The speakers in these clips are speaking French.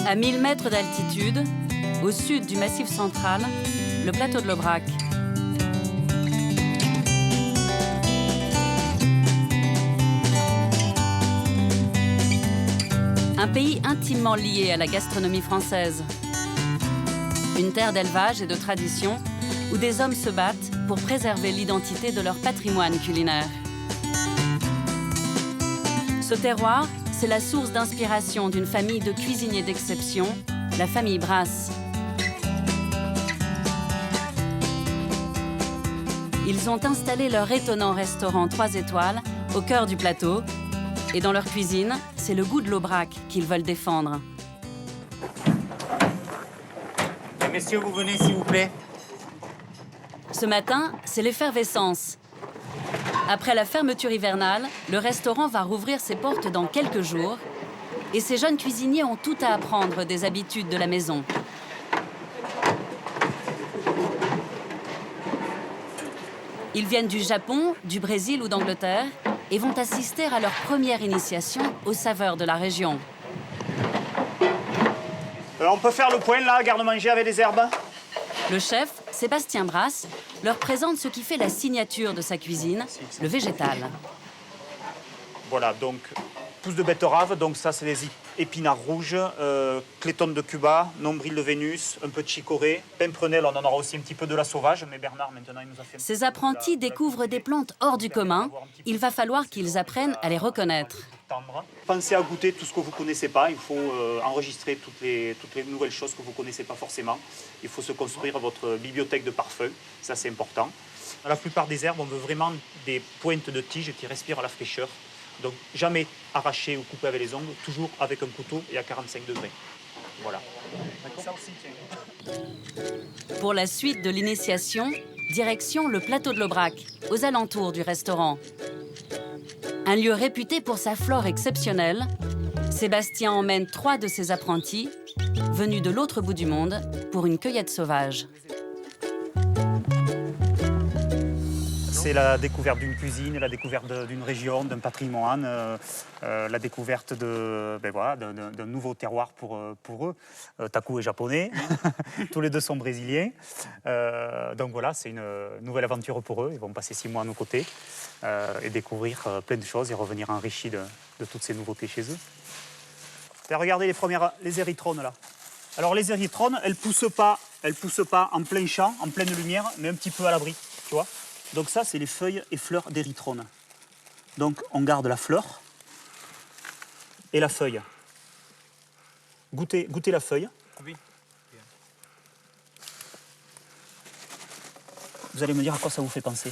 À 1000 mètres d'altitude, au sud du Massif central, le plateau de l'Aubrac. Un pays intimement lié à la gastronomie française. Une terre d'élevage et de tradition où des hommes se battent pour préserver l'identité de leur patrimoine culinaire. Ce terroir, c'est la source d'inspiration d'une famille de cuisiniers d'exception, la famille Brasse. Ils ont installé leur étonnant restaurant 3 étoiles au cœur du plateau. Et dans leur cuisine, c'est le goût de l'Aubrac qu'ils veulent défendre. Messieurs, vous venez s'il vous plaît. Ce matin, c'est l'effervescence. Après la fermeture hivernale, le restaurant va rouvrir ses portes dans quelques jours. Et ces jeunes cuisiniers ont tout à apprendre des habitudes de la maison. Ils viennent du Japon, du Brésil ou d'Angleterre et vont assister à leur première initiation aux saveurs de la région. On peut faire le point là, garde-manger avec des herbes. Le chef, Sébastien Brasse, leur présente ce qui fait la signature de sa cuisine, le végétal. Voilà, donc pousses de betterave, donc ça c'est des épinards rouges, clétone de Cuba, nombril de Vénus, un peu de chicorée, pimprenelle, on en aura aussi un petit peu de la sauvage, mais Bernard maintenant il nous a fait... Ces apprentis découvrent des plantes hors du commun. Il va falloir qu'ils apprennent à les reconnaître. Pensez à goûter tout ce que vous ne connaissez pas, il faut enregistrer toutes les nouvelles choses que vous ne connaissez pas forcément. Il faut se construire votre bibliothèque de parfums, ça c'est important. Dans la plupart des herbes, on veut vraiment des pointes de tiges qui respirent la fraîcheur. Donc jamais arracher ou couper avec les ongles, toujours avec un couteau et à 45 degrés. Voilà. Ça aussi, tiens. Pour la suite de l'initiation, direction le plateau de l'Aubrac, aux alentours du restaurant. Un lieu réputé pour sa flore exceptionnelle, Sébastien emmène 3 de ses apprentis, venus de l'autre bout du monde, pour une cueillette sauvage. C'est la découverte d'une cuisine, la découverte d'une région, d'un patrimoine, la découverte d'un nouveau terroir pour eux. Taku est japonais, tous les deux sont brésiliens. Donc voilà, c'est une nouvelle aventure pour eux. Ils vont passer 6 mois à nos côtés et découvrir plein de choses et revenir enrichis de toutes ces nouveautés chez eux. Et regardez les érythrones là. Alors les érythrones, elles poussent pas en plein champ, en pleine lumière, mais un petit peu à l'abri, tu vois. Donc ça, c'est les feuilles et fleurs d'érythrone. Donc on garde la fleur et la feuille. Goûtez la feuille. Oui. Vous allez me dire à quoi ça vous fait penser.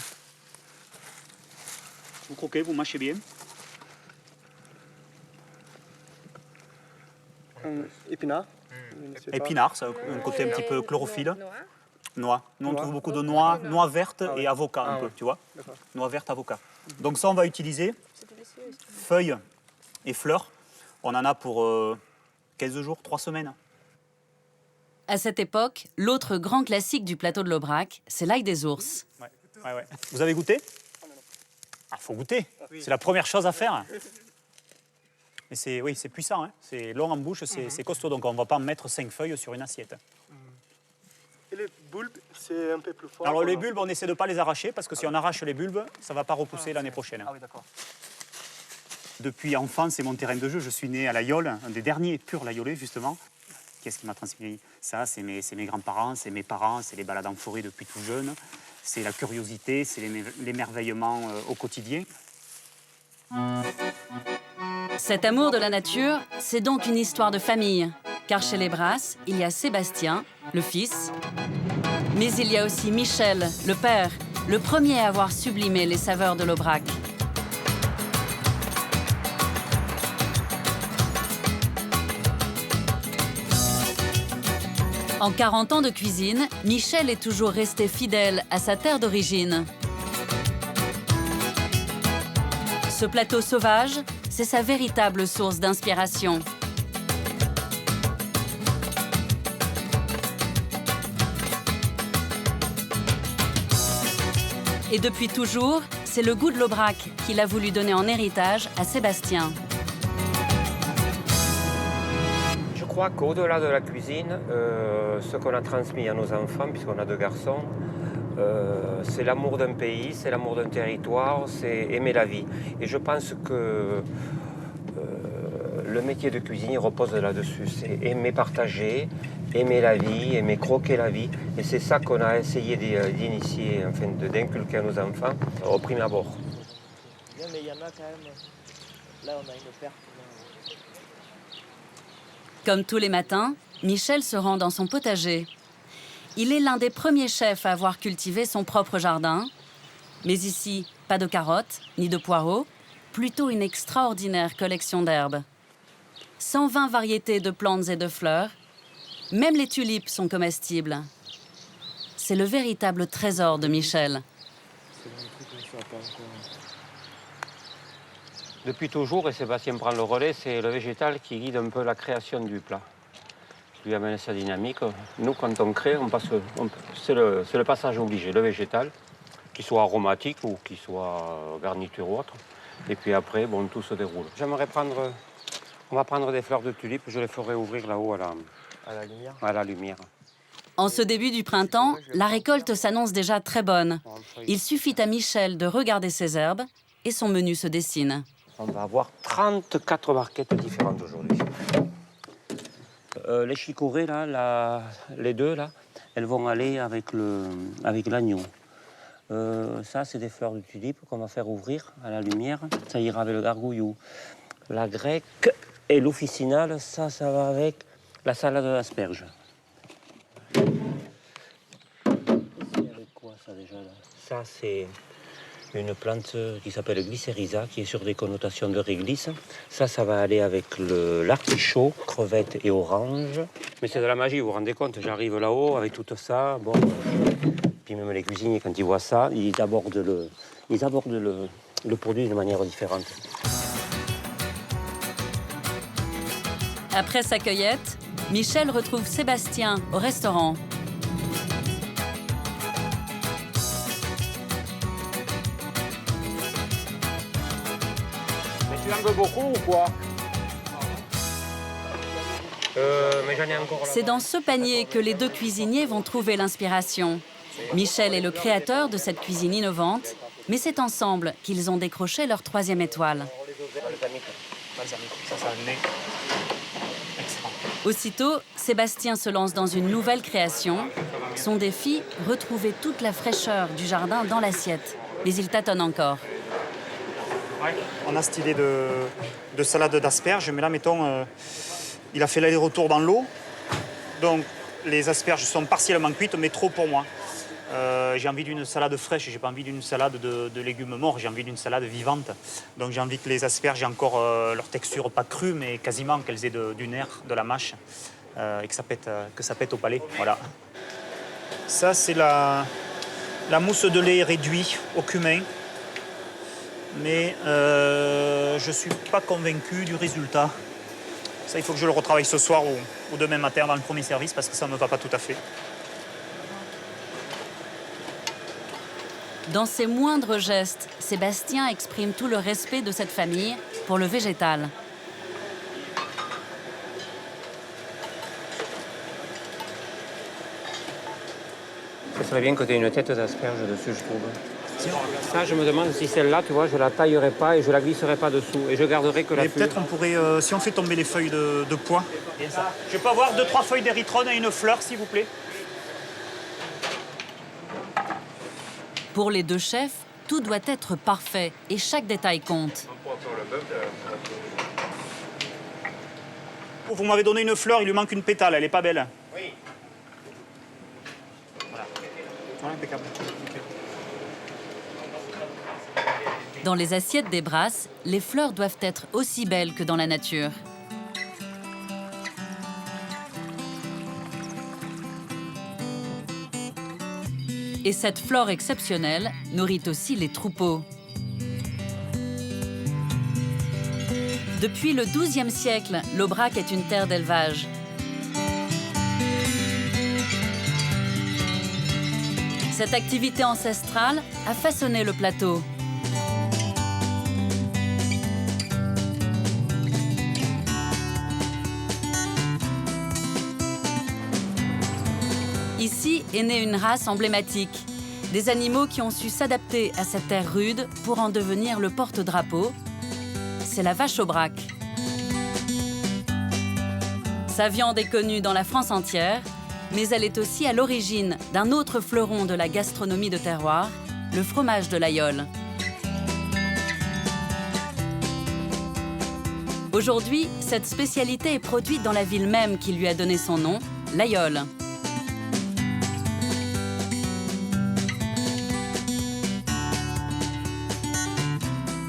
Vous croquez, vous mâchez bien. Épinard. Épinard, ça a un côté un petit peu chlorophylle. Noix. Nous, on trouve beaucoup de noix, noix vertes et avocat un peu, tu vois. Noix vertes, avocat. Donc ça, on va utiliser feuilles et fleurs. On en a pour 15 jours, 3 semaines. À cette époque, l'autre grand classique du plateau de l'Aubrac, c'est l'ail des ours. Ouais. Vous avez goûté? Ah, faut goûter. C'est la première chose à faire. Mais c'est puissant, hein. C'est long en bouche, c'est costaud. Donc on ne va pas mettre 5 feuilles sur une assiette. Et les bulbes, c'est un peu plus fort. Alors les bulbes, on essaie de ne pas les arracher parce que si on arrache les bulbes, ça ne va pas repousser l'année prochaine. Ah oui, d'accord. Depuis enfance, c'est mon terrain de jeu. Je suis né à l'Aïole, un des derniers purs Laïolais, justement. Qu'est-ce qui m'a transmis ça? C'est mes grands-parents, c'est mes parents, c'est les balades en forêt depuis tout jeune. C'est la curiosité, c'est l'émerveillement au quotidien. Cet amour de la nature, c'est donc une histoire de famille. Car chez les Brasse, il y a Sébastien, le fils, mais il y a aussi Michel, le père, le premier à avoir sublimé les saveurs de l'Aubrac. En 40 ans de cuisine, Michel est toujours resté fidèle à sa terre d'origine. Ce plateau sauvage, c'est sa véritable source d'inspiration. Et depuis toujours, c'est le goût de l'Aubrac qu'il a voulu donner en héritage à Sébastien. Je crois qu'au-delà de la cuisine, ce qu'on a transmis à nos enfants, puisqu'on a 2 garçons, c'est l'amour d'un pays, c'est l'amour d'un territoire, c'est aimer la vie. Et je pense que le métier de cuisinier repose là-dessus. C'est aimer partager, aimer la vie, aimer croquer la vie. Et c'est ça qu'on a essayé d'initier, enfin d'inculquer à nos enfants au prime abord. Mais il y en a quand même. Là, on a une perte. Comme tous les matins, Michel se rend dans son potager. Il est l'un des premiers chefs à avoir cultivé son propre jardin. Mais ici, pas de carottes, ni de poireaux, plutôt une extraordinaire collection d'herbes. 120 variétés de plantes et de fleurs. Même les tulipes sont comestibles. C'est le véritable trésor de Michel. Depuis toujours, et Sébastien prend le relais, c'est le végétal qui guide un peu la création du plat. Je lui amène sa dynamique. Nous, quand on crée, c'est le passage obligé, le végétal, qu'il soit aromatique ou qu'il soit garniture ou autre. Et puis après, bon, tout se déroule. On va prendre des fleurs de tulipes, je les ferai ouvrir là-haut à la lumière. En ce début du printemps, la récolte s'annonce déjà très bonne. Il suffit à Michel de regarder ses herbes et son menu se dessine. On va avoir 34 barquettes différentes aujourd'hui. Les chicorées, là, les 2, là, elles vont aller avec l'agneau. Ça, c'est des fleurs de tulipe qu'on va faire ouvrir à la lumière. Ça ira avec le gargouillou. La grecque et l'officinale, ça va avec la salade d'asperges. C'est avec quoi, ça, déjà, là? Ça, c'est une plante qui s'appelle Glycérrhiza, qui est sur des connotations de réglisse. Ça va aller avec l'artichaut, crevettes et orange. Mais c'est de la magie, vous vous rendez compte, j'arrive là-haut avec tout ça. Bon. Puis même les cuisiniers, quand ils voient ça, ils abordent le produit de manière différente. Après sa cueillette, Michel retrouve Sébastien au restaurant. Tu en veux beaucoup ou quoi? Mais j'en ai encore là. C'est dans ce panier que les 2 cuisiniers vont trouver l'inspiration. Michel est le créateur de cette cuisine innovante, mais c'est ensemble qu'ils ont décroché leur 3e étoile. Aussitôt, Sébastien se lance dans une nouvelle création. Son défi, retrouver toute la fraîcheur du jardin dans l'assiette. Mais il tâtonne encore. On a cette idée de salade d'asperges, mais là, mettons, il a fait l'aller-retour dans l'eau. Donc, les asperges sont partiellement cuites, mais trop pour moi. J'ai envie d'une salade fraîche, j'ai pas envie d'une salade de légumes morts, j'ai envie d'une salade vivante. Donc, j'ai envie que les asperges aient encore leur texture pas crue, mais quasiment qu'elles aient du nerf, de la mâche, et que ça pète au palais. Voilà. Ça, c'est la mousse de lait réduit au cumin. Mais je ne suis pas convaincu du résultat. Ça, il faut que je le retravaille ce soir ou demain matin dans le premier service parce que ça ne me va pas tout à fait. Dans ses moindres gestes, Sébastien exprime tout le respect de cette famille pour le végétal. Ça serait bien que tu aies une tête d'asperge dessus, je trouve. Ça, je me demande si celle-là, tu vois, je la taillerai pas et je la glisserai pas dessous. Et je garderai que la Mais peut-être on pourrait, si on fait tomber les feuilles de pois. Je peux avoir 2-3 feuilles d'érythrone et une fleur, s'il vous plaît. Pour les 2 chefs, tout doit être parfait et chaque détail compte. Vous m'avez donné une fleur, il lui manque une pétale, elle est pas belle. Oui. Voilà. Ouais, impeccable. Dans les assiettes des brasses, les fleurs doivent être aussi belles que dans la nature. Et cette flore exceptionnelle nourrit aussi les troupeaux. Depuis le XIIe siècle, l'Aubrac est une terre d'élevage. Cette activité ancestrale a façonné le plateau. Ici est née une race emblématique. Des animaux qui ont su s'adapter à cette terre rude pour en devenir le porte-drapeau. C'est la vache Aubrac. Sa viande est connue dans la France entière, mais elle est aussi à l'origine d'un autre fleuron de la gastronomie de terroir, le fromage de l'Aïol. Aujourd'hui, cette spécialité est produite dans la ville même qui lui a donné son nom, l'Aïol.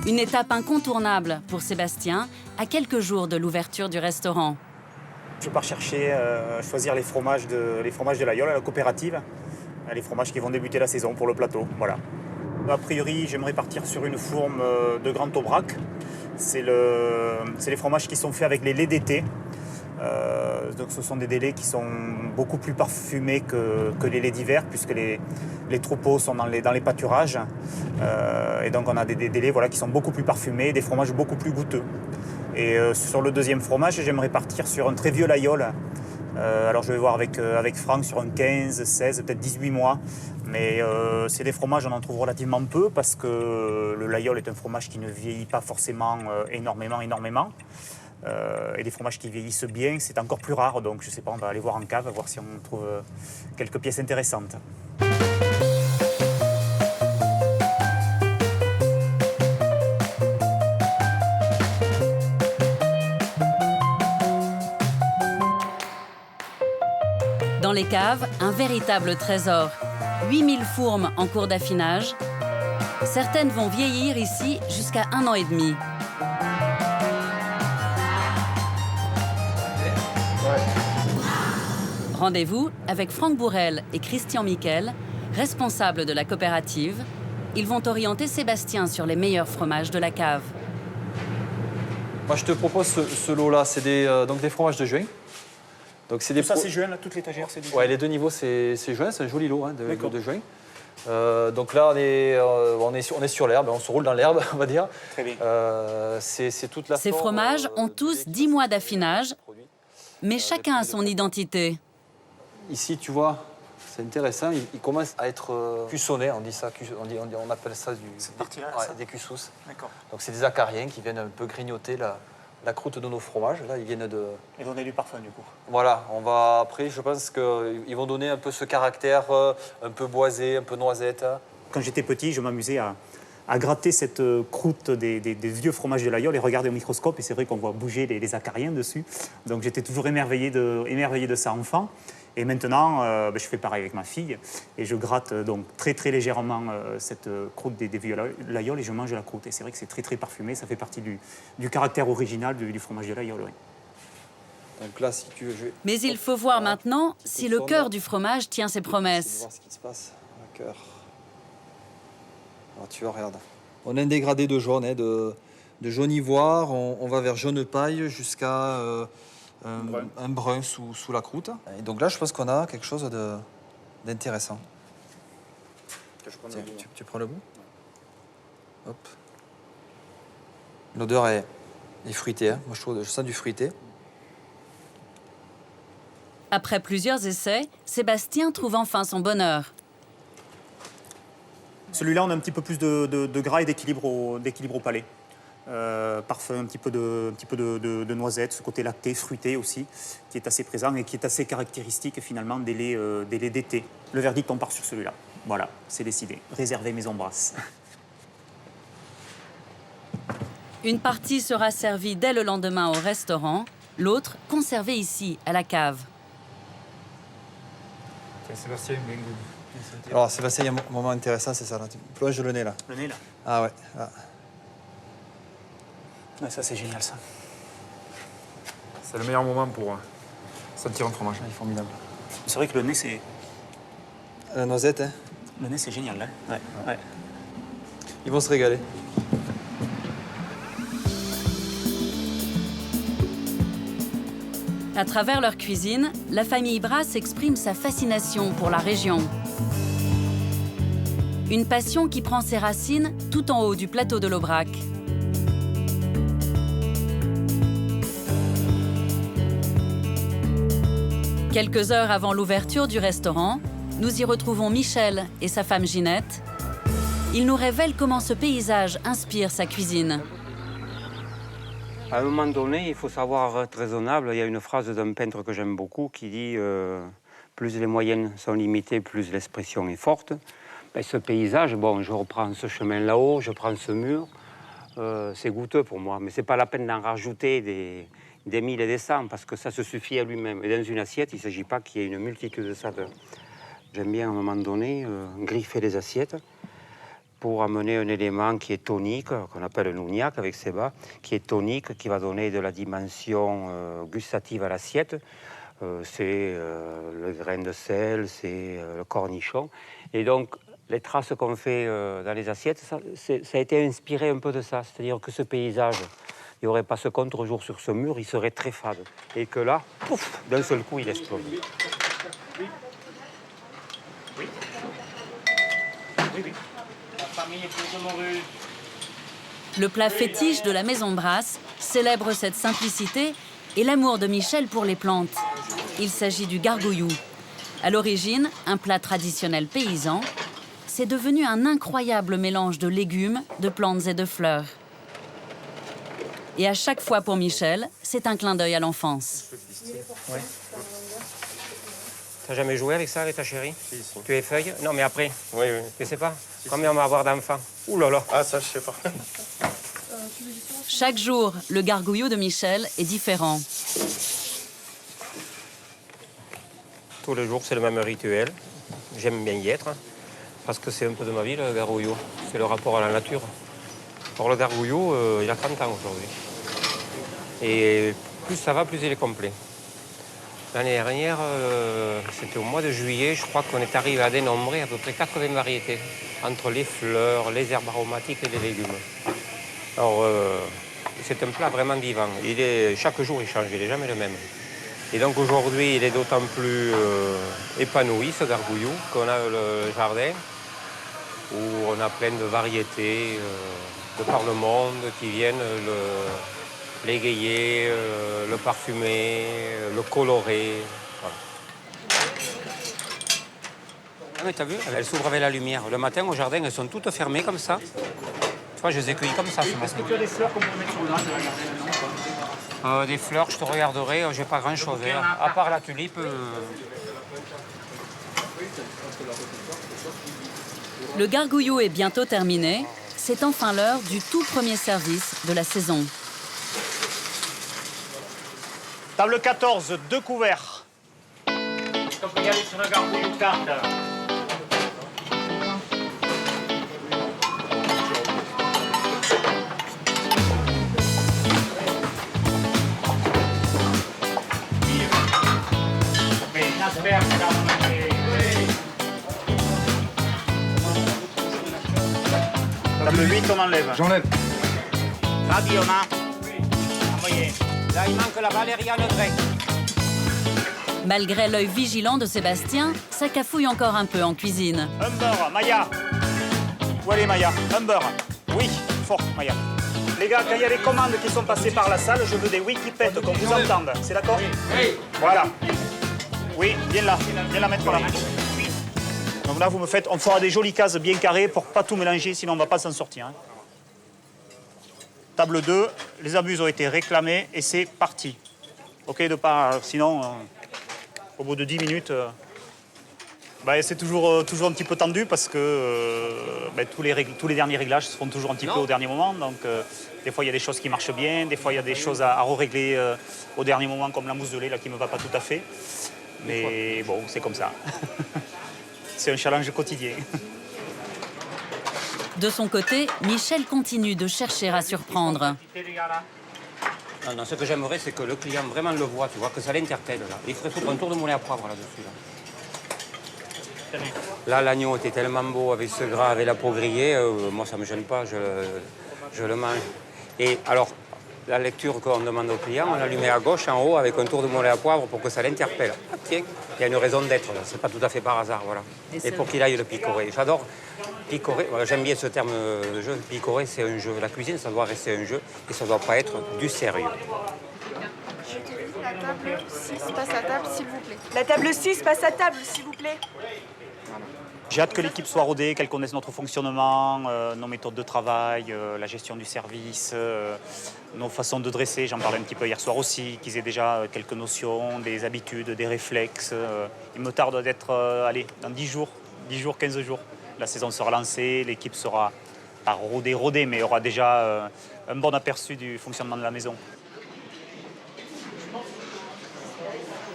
Une étape incontournable pour Sébastien, à quelques jours de l'ouverture du restaurant. Je pars chercher, choisir les fromages de l'Aïol à la coopérative, les fromages qui vont débuter la saison pour le plateau. Voilà. A priori, j'aimerais partir sur une fourme de Grand Aubrac. C'est les fromages qui sont faits avec les laits d'été. Donc ce sont des laits qui sont beaucoup plus parfumés que les laits d'hiver, puisque les troupeaux sont dans les pâturages. Et donc on a des laits voilà, qui sont beaucoup plus parfumés, des fromages beaucoup plus goûteux. Et sur le deuxième fromage, j'aimerais partir sur un très vieux l'Aïol. Alors je vais voir avec Franck sur un 15, 16, peut-être 18 mois. Mais c'est des fromages, on en trouve relativement peu parce que le l'Aïol est un fromage qui ne vieillit pas forcément énormément. Et des fromages qui vieillissent bien, c'est encore plus rare. Donc je ne sais pas, on va aller voir en cave, voir si on trouve quelques pièces intéressantes. Dans les caves, un véritable trésor. 8000 fourmes en cours d'affinage. Certaines vont vieillir ici jusqu'à 1 an et demi. Rendez-vous avec Franck Bourrel et Christian Miquel, responsables de la coopérative. Ils vont orienter Sébastien sur les meilleurs fromages de la cave. Moi, je te propose ce lot-là. C'est donc des fromages de juin. Donc, c'est Ça, c'est juin, là, toute l'étagère, c'est du juin. Ouais, les deux niveaux, c'est juin. C'est un joli lot hein, de juin. Donc là, on est sur l'herbe. On se roule dans l'herbe, on va dire. Très bien. C'est toute la Ces forme, fromages ont tous 10 mois d'affinage, mais chacun a son identité. Ici, tu vois, c'est intéressant. Il commence à être cuissonné. On dit ça, on appelle ça Cette partie-là, ouais, ça des cuissous. D'accord. Donc c'est des acariens qui viennent un peu grignoter la croûte de nos fromages. Là, ils viennent de... Et donner du parfum, du coup. Voilà, après, je pense qu'ils vont donner un peu ce caractère un peu boisé, un peu noisette. Quand j'étais petit, je m'amusais à gratter cette croûte des vieux fromages de l'Aïol et regarder au microscope. Et c'est vrai qu'on voit bouger les acariens dessus. Donc j'étais toujours émerveillé de ça enfant. Et maintenant, je fais pareil avec ma fille. Et je gratte donc très très légèrement cette croûte des vieux l'Aïol et je mange la croûte. Et c'est vrai que c'est très très parfumé. Ça fait partie du caractère original du fromage de l'Aïol. Oui. Donc là, si tu veux, Mais il faut voir maintenant si le cœur du fromage tient ses promesses. voir ce qui se passe. Le cœur. Alors tu vois, regarde. On a un dégradé de jaune, hein, de jaune ivoire. On va vers jaune paille jusqu'à un brun sous la croûte. Et donc là, je pense qu'on a quelque chose d'intéressant. Tiens, tu prends le bout. Hop. L'odeur est fruitée. Hein. Moi, je sens du fruité. Après plusieurs essais, Sébastien trouve enfin son bonheur. Celui-là, on a un petit peu plus de gras et d'équilibre au palais. Parfum, un petit peu de noisette, ce côté lacté, fruité aussi, qui est assez présent et qui est assez caractéristique finalement des laits d'été. Le verdict, on part sur celui-là. Voilà, c'est décidé. Réservé maison Brasse. Une partie sera servie dès le lendemain au restaurant, l'autre conservée ici, à la cave. Sébastien, bien goût. Alors Sébastien, il y a un moment intéressant, c'est ça. Là. Tu plonges le nez là. Le nez là. Ah ouais. Là. Ouais, ça c'est génial ça. C'est le meilleur moment pour sentir un fromage. Il est formidable. C'est vrai que le nez c'est... La noisette, hein. Le nez c'est génial là. Ouais. Ouais. Ils vont se régaler. À travers leur cuisine, la famille Brasse exprime sa fascination pour la région. Une passion qui prend ses racines tout en haut du plateau de l'Aubrac. Quelques heures avant l'ouverture du restaurant, nous y retrouvons Michel et sa femme Ginette. Ils nous révèlent comment ce paysage inspire sa cuisine. À un moment donné, il faut savoir être raisonnable. Il y a une phrase d'un peintre que j'aime beaucoup qui dit plus les moyens sont limités, plus l'expression est forte. Ben, ce paysage, bon, je reprends ce chemin là-haut, je prends ce mur. C'est goûteux pour moi, mais ce n'est pas la peine d'en rajouter des 1000 et des 100 parce que ça se suffit à lui-même. Et dans une assiette, il ne s'agit pas qu'il y ait une multitude de saveurs. J'aime bien à un moment donné griffer les assiettes pour amener un élément qui est tonique, qu'on appelle le nougnac avec ses bas, qui est tonique, qui va donner de la dimension gustative à l'assiette. C'est le grain de sel, c'est le cornichon. Et donc, les traces qu'on fait dans les assiettes, ça a été inspiré un peu de ça. C'est-à-dire que ce paysage, il n'y aurait pas ce contre-jour sur ce mur, il serait très fade. Et que là, pouf, d'un seul coup, il explose. Le plat fétiche de la Maison Brasse célèbre cette simplicité et l'amour de Michel pour les plantes. Il s'agit du gargouillou. À l'origine, un plat traditionnel paysan, c'est devenu un incroyable mélange de légumes, de plantes et de fleurs. Et à chaque fois pour Michel, c'est un clin d'œil à l'enfance. Ouais. T'as jamais joué avec ça, avec ta chérie? Si. Tu es feuille? Non, mais après. Oui. Je sais pas. Combien on va avoir d'enfants? Ouh là là. Ah, ça, je sais pas. Chaque jour, le gargouillou de Michel est différent. Tous les jours, c'est le même rituel. J'aime bien y être, parce que c'est un peu de ma vie, le gargouillou. C'est le rapport à la nature. Or, le gargouillou, il a 30 ans aujourd'hui. Et plus ça va, plus il est complet. L'année dernière, c'était au mois de juillet, je crois qu'on est arrivé à dénombrer à peu près 80 variétés, entre les fleurs, les herbes aromatiques et les légumes. Alors, c'est un plat vraiment vivant. Chaque jour, il change, il n'est jamais le même. Et donc aujourd'hui, il est d'autant plus épanoui, ce gargouillou, qu'on a le jardin, où on a plein de variétés de par le monde qui viennent l'égayer, le parfumer, le colorer. Voilà. Ah mais t'as vu, elles s'ouvrent avec la lumière. Le matin au jardin, elles sont toutes fermées comme ça. Tu vois, je les ai cueillies comme ça ce matin. Est-ce que tu as des fleurs qu'on peut mettre sur le jardin? Des fleurs, je te regarderai, j'ai pas grand-chose. À part la tulipe. Le gargouillou est bientôt terminé. C'est enfin l'heure du tout premier service de la saison. Table 14, 2 couverts. Est-ce qu'on peut y aller sur le gargouillou carte? Table 8, on enlève. J'enlève. Ravi, on a. Envoyez. Là, il manque la valériane grecque. Malgré l'œil vigilant de Sébastien, ça cafouille encore un peu en cuisine. Un beurre, Maya. Où elle est, Maya? Un beurre. Oui, fort, Maya. Les gars, quand il y a les commandes qui sont passées par la salle, je veux des oui qui pètent, qu'on vous entende. C'est d'accord? Oui. Voilà. Oui, viens là mettre là. Donc là, on fera des jolies cases bien carrées pour pas tout mélanger, sinon on va pas s'en sortir. Hein. Table 2, les abuses ont été réclamés et c'est parti. Ok, sinon, au bout de 10 minutes, c'est toujours un petit peu tendu parce que tous les derniers réglages se font toujours un petit peu au dernier moment. Donc des fois, il y a des choses qui marchent bien, des fois, il y a des choses à régler au dernier moment, comme la mousse de lait là, qui ne me va pas tout à fait. Mais bon, c'est comme ça. C'est un challenge quotidien. De son côté, Michel continue de chercher à surprendre. Non, ce que j'aimerais, c'est que le client vraiment le voit, tu vois, que ça l'interpelle. Là. Il ferait foutre un tour de moulin à poivre là-dessus. Là, l'agneau était tellement beau avec ce gras, avec la peau grillée, moi, ça ne me gêne pas, je le mange. Et alors, la lecture qu'on demande au client, on la lui met à gauche, en haut, avec un tour de moulin à poivre pour que ça l'interpelle. Ah, tiens, il y a une raison d'être, là, c'est pas tout à fait par hasard, voilà. Et pour qu'il aille le picorer. J'adore picorer, voilà, j'aime bien ce terme de jeu, picorer, c'est un jeu. La cuisine, ça doit rester un jeu, et ça ne doit pas être du sérieux. table 6 passe à table, s'il vous plaît. La table 6 passe à table, s'il vous plaît. J'ai hâte que l'équipe soit rodée, qu'elle connaisse notre fonctionnement, nos méthodes de travail, la gestion du service, nos façons de dresser. J'en parlais un petit peu hier soir aussi, qu'ils aient déjà quelques notions, des habitudes, des réflexes. Il me tarde d'être, dans 10 jours, 15 jours. La saison sera lancée, l'équipe sera pas rodée, mais aura déjà un bon aperçu du fonctionnement de la maison.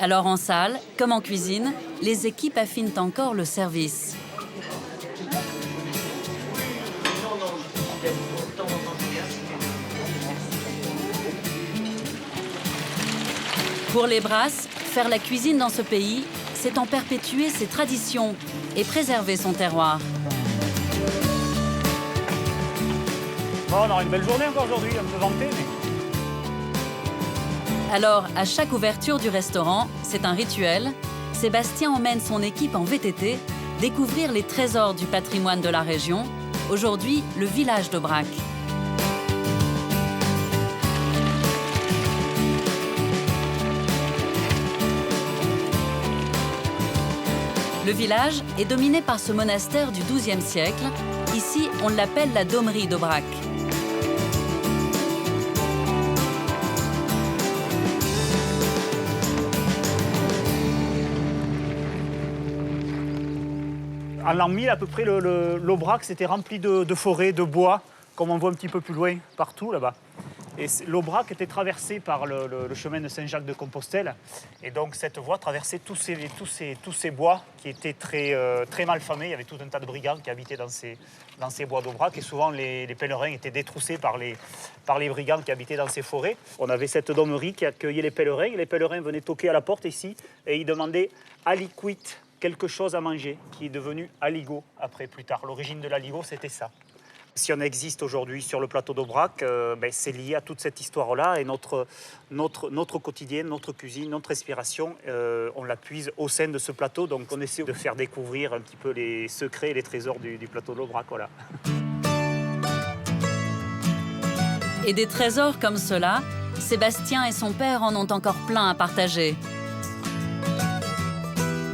Alors en salle, comme en cuisine, les équipes affinent encore le service. Pour les Brasses, faire la cuisine dans ce pays, c'est en perpétuer ses traditions et préserver son terroir. Bon, on aura une belle journée encore aujourd'hui, un peu ventée, mais... Alors, à chaque ouverture du restaurant, c'est un rituel. Sébastien emmène son équipe en VTT découvrir les trésors du patrimoine de la région, aujourd'hui le village d'Aubrac. Le village est dominé par ce monastère du XIIe siècle. Ici, on l'appelle la Domerie d'Aubrac. En l'an 1000, à peu près, l'Aubrac s'était rempli de forêts, de bois, comme on voit un petit peu plus loin, partout là-bas. Et l'Aubrac était traversé par le chemin de Saint-Jacques-de-Compostelle. Et donc cette voie traversait tous ces bois qui étaient très mal famés. Il y avait tout un tas de brigands qui habitaient dans ces bois d'Aubrac. Et souvent, les pèlerins étaient détroussés par les brigands qui habitaient dans ces forêts. On avait cette domerie qui accueillait les pèlerins. Et les pèlerins venaient toquer à la porte ici et ils demandaient « aliquit », quelque chose à manger, qui est devenu aligot après, plus tard. L'origine de l'aligot, c'était ça. Si on existe aujourd'hui sur le plateau d'Aubrac, c'est lié à toute cette histoire-là et notre quotidien, notre cuisine, notre respiration, on la puise au sein de ce plateau. Donc on essaie de faire découvrir un petit peu les secrets et les trésors du plateau d'Aubrac. Voilà. Et des trésors comme ceux-là, Sébastien et son père en ont encore plein à partager.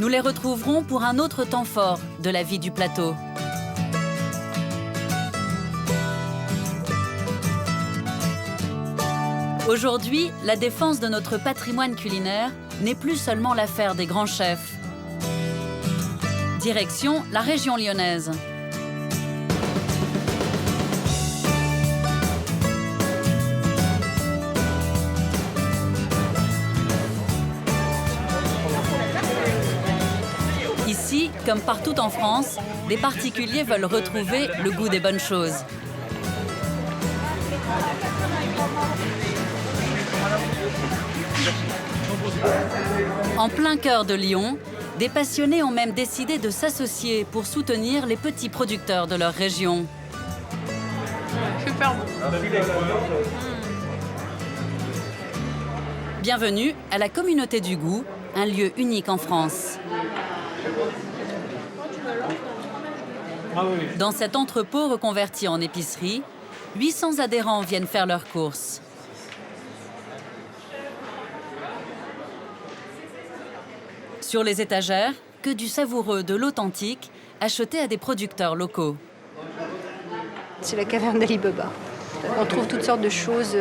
Nous les retrouverons pour un autre temps fort de la vie du plateau. Aujourd'hui, la défense de notre patrimoine culinaire n'est plus seulement l'affaire des grands chefs. Direction la région lyonnaise. Ici, comme partout en France, des particuliers veulent retrouver le goût des bonnes choses. En plein cœur de Lyon, des passionnés ont même décidé de s'associer pour soutenir les petits producteurs de leur région. Super bon. Bienvenue à la Communauté du Goût, un lieu unique en France. Dans cet entrepôt reconverti en épicerie, 800 adhérents viennent faire leurs courses. Sur les étagères, que du savoureux, de l'authentique, acheté à des producteurs locaux. C'est la caverne d'Ali Baba. On trouve toutes sortes de choses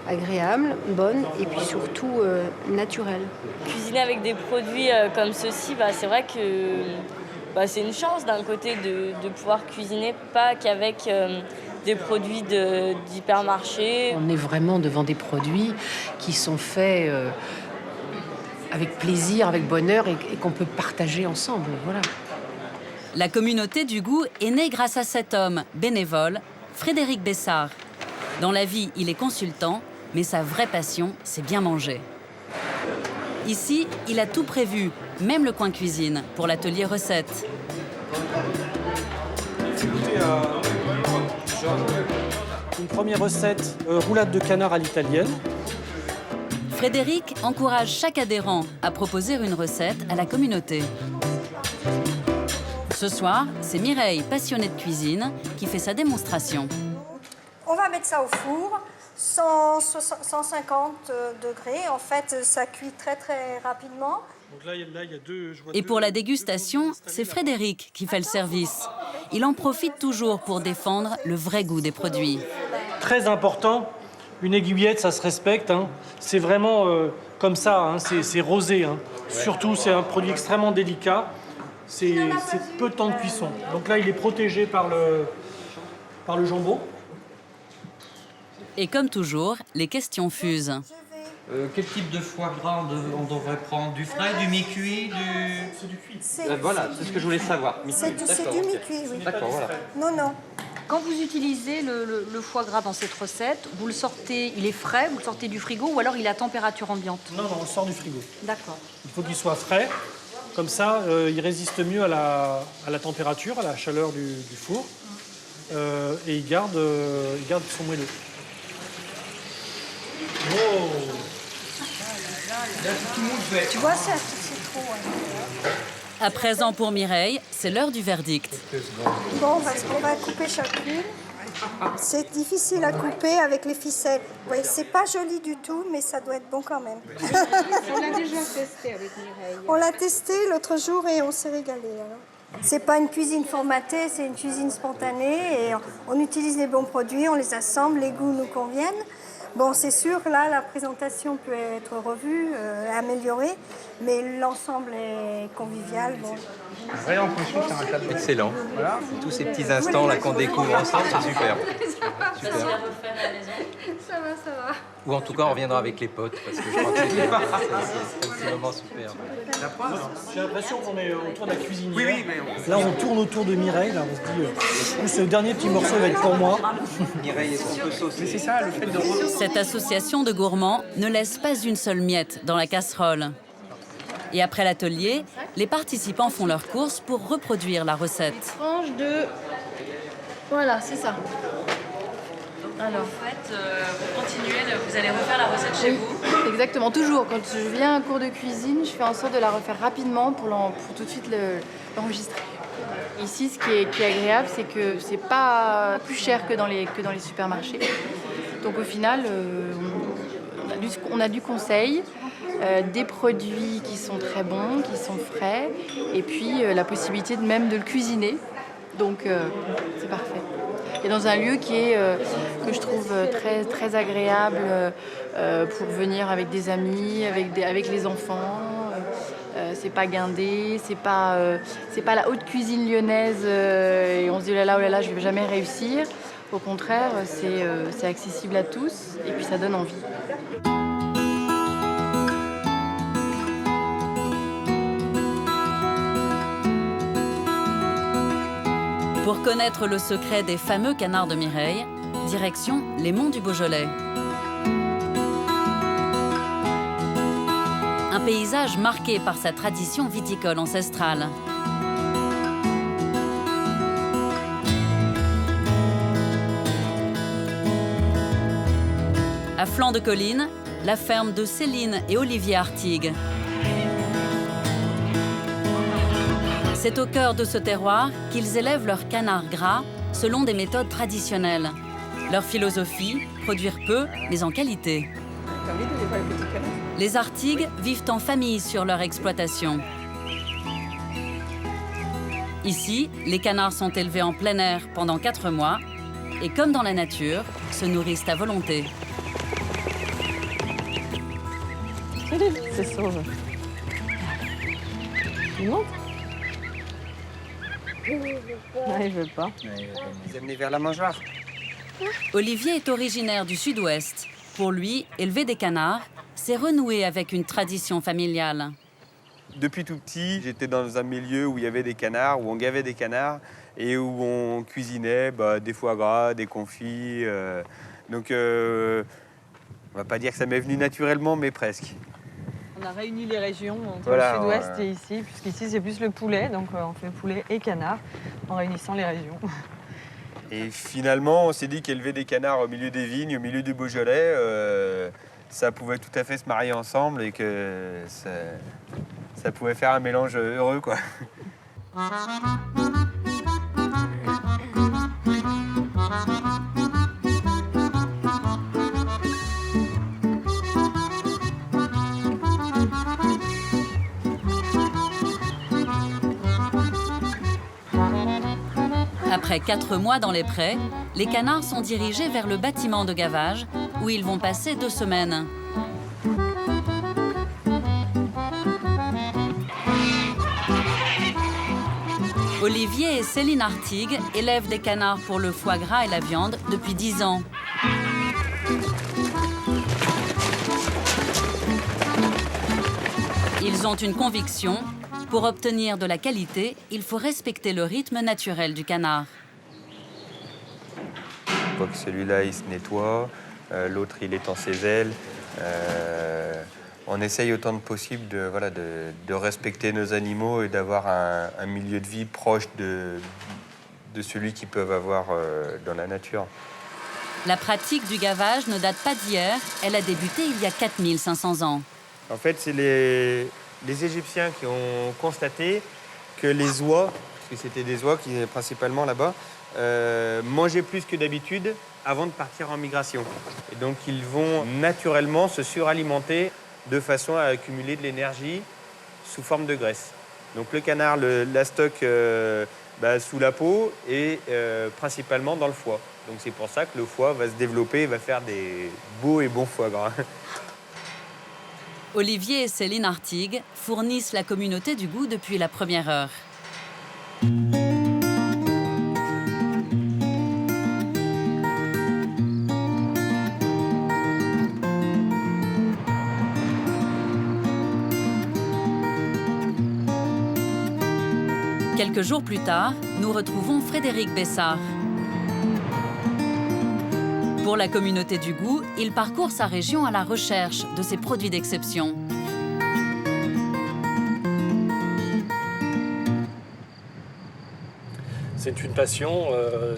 agréables, bonnes et puis surtout naturelles. Cuisiner avec des produits comme ceux-ci, c'est vrai que c'est une chance d'un côté de pouvoir cuisiner, pas qu'avec des produits d'hypermarché. On est vraiment devant des produits qui sont faits avec plaisir, avec bonheur et qu'on peut partager ensemble. Voilà. La Communauté du Goût est née grâce à cet homme bénévole, Frédéric Bessard. Dans la vie, il est consultant, mais sa vraie passion, c'est bien manger. Ici, il a tout prévu, même le coin cuisine, pour l'atelier recettes. Une première recette, roulade de canard à l'italienne. Frédéric encourage chaque adhérent à proposer une recette à la communauté. Ce soir, c'est Mireille, passionnée de cuisine, qui fait sa démonstration. On va mettre ça au four, 150 degrés. En fait, ça cuit très très rapidement. Donc là, il y a deux. Et pour la dégustation, c'est Frédéric qui fait le service. Il en profite toujours pour défendre le vrai goût des produits. Très important, une aiguillette, ça se respecte. Hein. C'est vraiment comme ça, hein. C'est rosé. Hein. Surtout, c'est un produit extrêmement délicat. C'est peu de temps de cuisson. Donc là, il est protégé par le jambon. Et comme toujours, les questions fusent. Quel type de foie gras on devrait prendre? Du frais, du mi-cuit, C'est du cuit. Voilà, c'est ce que je voulais savoir. C'est du mi-cuit, oui. D'accord, voilà. Non. Quand vous utilisez le foie gras dans cette recette, vous le sortez, il est frais, vous le sortez du frigo ou alors il est à température ambiante? Non, on le sort du frigo. D'accord. Il faut qu'il soit frais. Comme ça, il résiste mieux à la température, à la chaleur du four. Et il garde son moelleux. Oh. Tu vois, c'est trop. À présent pour Mireille, c'est l'heure du verdict. Bon, on va couper chacune. C'est difficile à couper avec les ficelles. Oui, c'est pas joli du tout, mais ça doit être bon quand même. On l'a déjà testé avec Mireille. On l'a testé l'autre jour et on s'est régalé. C'est pas une cuisine formatée, c'est une cuisine spontanée et on utilise les bons produits, on les assemble, les goûts nous conviennent. Bon, c'est sûr, là, la présentation peut être revue, améliorée, mais l'ensemble est convivial. Bon. Excellent. Voilà. Tous ces petits instants là qu'on découvre ensemble, c'est super. Super. Ça va. Ou en tout cas, on reviendra avec les potes, parce que je crois que c'est vraiment super. J'ai l'impression qu'on est autour de la cuisinière. Oui, mais là, on tourne autour de Mireille. Là, on se dit, ce dernier petit morceau va être pour moi. Mireille, est-ce qu'on peut saucer? C'est ça, le fait de... Cette association de gourmands ne laisse pas une seule miette dans la casserole. Et après l'atelier, les participants font leurs courses pour reproduire la recette. Tranche de... Voilà, c'est ça. Alors, en fait, vous continuez, vous allez refaire la recette chez vous? Exactement, toujours. Quand je viens à un cours de cuisine, je fais en sorte de la refaire rapidement pour tout de suite l'enregistrer. Ici, ce qui est agréable, c'est que c'est pas plus cher que dans les supermarchés. Donc au final, on a du conseil, des produits qui sont très bons, qui sont frais, et puis la possibilité même de le cuisiner. Donc c'est parfait. Et dans un lieu qui est, que je trouve très, très agréable pour venir avec des amis, avec les enfants. C'est pas guindé, c'est pas la haute cuisine lyonnaise et on se dit oh là là, je vais jamais réussir. Au contraire, c'est accessible à tous et puis ça donne envie. Pour connaître le secret des fameux canards de Mireille, direction les monts du Beaujolais. Un paysage marqué par sa tradition viticole ancestrale. À flanc de colline, la ferme de Céline et Olivier Artigue. C'est au cœur de ce terroir qu'ils élèvent leurs canards gras selon des méthodes traditionnelles. Leur philosophie, produire peu, mais en qualité. Les Artigues vivent en famille sur leur exploitation. Ici, les canards sont élevés en plein air pendant 4 mois et, comme dans la nature, se nourrissent à volonté. C'est sauve. Il monte? Non, il veut pas. Vous amenez vers la mangeoire. Olivier est originaire du sud-ouest. Pour lui, élever des canards, c'est renouer avec une tradition familiale. Depuis tout petit, j'étais dans un milieu où il y avait des canards, où on gavait des canards et où on cuisinait des foie gras, des confits. Donc, on va pas dire que ça m'est venu naturellement, mais presque. On a réuni les régions entre Voilà, le sud-ouest et ici, puisqu'ici c'est plus le poulet, donc on fait poulet et canard en réunissant les régions. Et finalement, on s'est dit qu'élever des canards au milieu des vignes, au milieu du Beaujolais, ça pouvait tout à fait se marier ensemble et que ça pouvait faire un mélange heureux, quoi. Après 4 mois dans les prés, les canards sont dirigés vers le bâtiment de gavage où ils vont passer 2 semaines. Olivier et Céline Artigue élèvent des canards pour le foie gras et la viande depuis 10 ans. Ils ont une conviction. Pour obtenir de la qualité, il faut respecter le rythme naturel du canard. On voit que celui-là, il se nettoie, l'autre, il étend ses ailes. On essaye autant que possible de respecter nos animaux et d'avoir un milieu de vie proche de celui qu'ils peuvent avoir dans la nature. La pratique du gavage ne date pas d'hier. Elle a débuté il y a 4500 ans. En fait, c'est les Égyptiens qui ont constaté que les oies, parce que c'était des oies qui principalement là-bas, mangeaient plus que d'habitude avant de partir en migration. Et donc, ils vont naturellement se suralimenter de façon à accumuler de l'énergie sous forme de graisse. Donc, le canard la stocke sous la peau et principalement dans le foie. Donc, c'est pour ça que le foie va se développer et va faire des beaux et bons foie gras. Olivier et Céline Artigue fournissent la communauté du goût depuis la première heure. Quelques jours plus tard, nous retrouvons Frédéric Bessard. Pour la communauté du goût, il parcourt sa région à la recherche de ses produits d'exception. C'est une passion,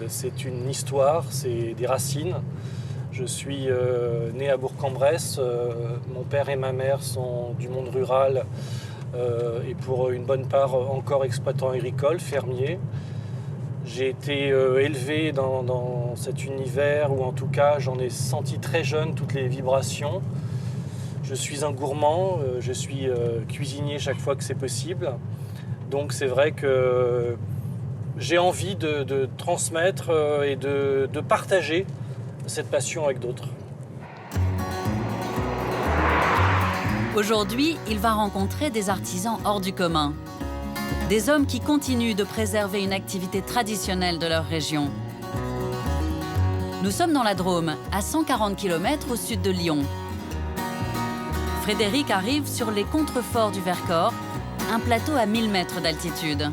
c'est une histoire, c'est des racines. Je suis né à Bourg-en-Bresse. Mon père et ma mère sont du monde rural et pour une bonne part encore exploitants agricoles, fermiers. J'ai été élevé dans cet univers où en tout cas j'en ai senti très jeune toutes les vibrations. Je suis un gourmand, je suis cuisinier chaque fois que c'est possible. Donc c'est vrai que j'ai envie de transmettre et de partager cette passion avec d'autres. Aujourd'hui, il va rencontrer des artisans hors du commun. Des hommes qui continuent de préserver une activité traditionnelle de leur région. Nous sommes dans la Drôme, à 140 km au sud de Lyon. Frédéric arrive sur les contreforts du Vercors, un plateau à 1000 mètres d'altitude.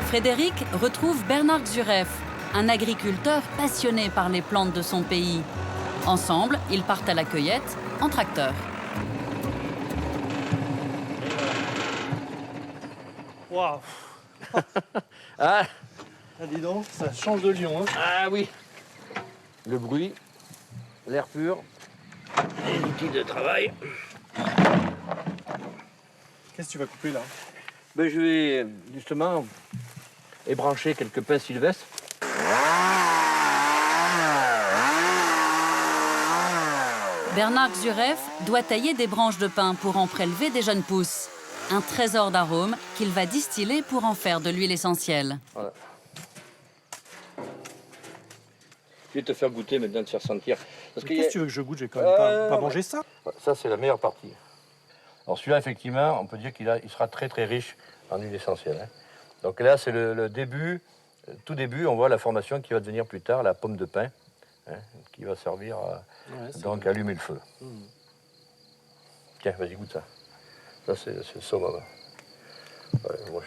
Frédéric retrouve Bernard Xuref, un agriculteur passionné par les plantes de son pays. Ensemble, ils partent à la cueillette en tracteur. Waouh. Ah, Dis donc, ça change de Lyon. Hein. ah oui. Le bruit, l'air pur, les outils de travail. Qu'est-ce que tu vas couper là? Ben, je vais justement ébrancher quelques pins sylvestres. Bernard Xuref doit tailler des branches de pin pour en prélever des jeunes pousses. Un trésor d'arômes qu'il va distiller pour en faire de l'huile essentielle. Voilà. Je vais te faire goûter maintenant, te faire sentir. Qu'est-ce que tu veux que je goûte? J'ai quand même pas mangé ça. Ça, c'est la meilleure partie. Alors celui-là, effectivement, on peut dire qu'il sera très très riche en huile essentielle. Hein. Donc là, c'est le début, tout début, on voit la formation qui va devenir plus tard la pomme de pin, hein, qui va servir à, donc à allumer le feu. Tiens, vas-y, goûte ça. Ça, c'est le summum. Ouais, moi,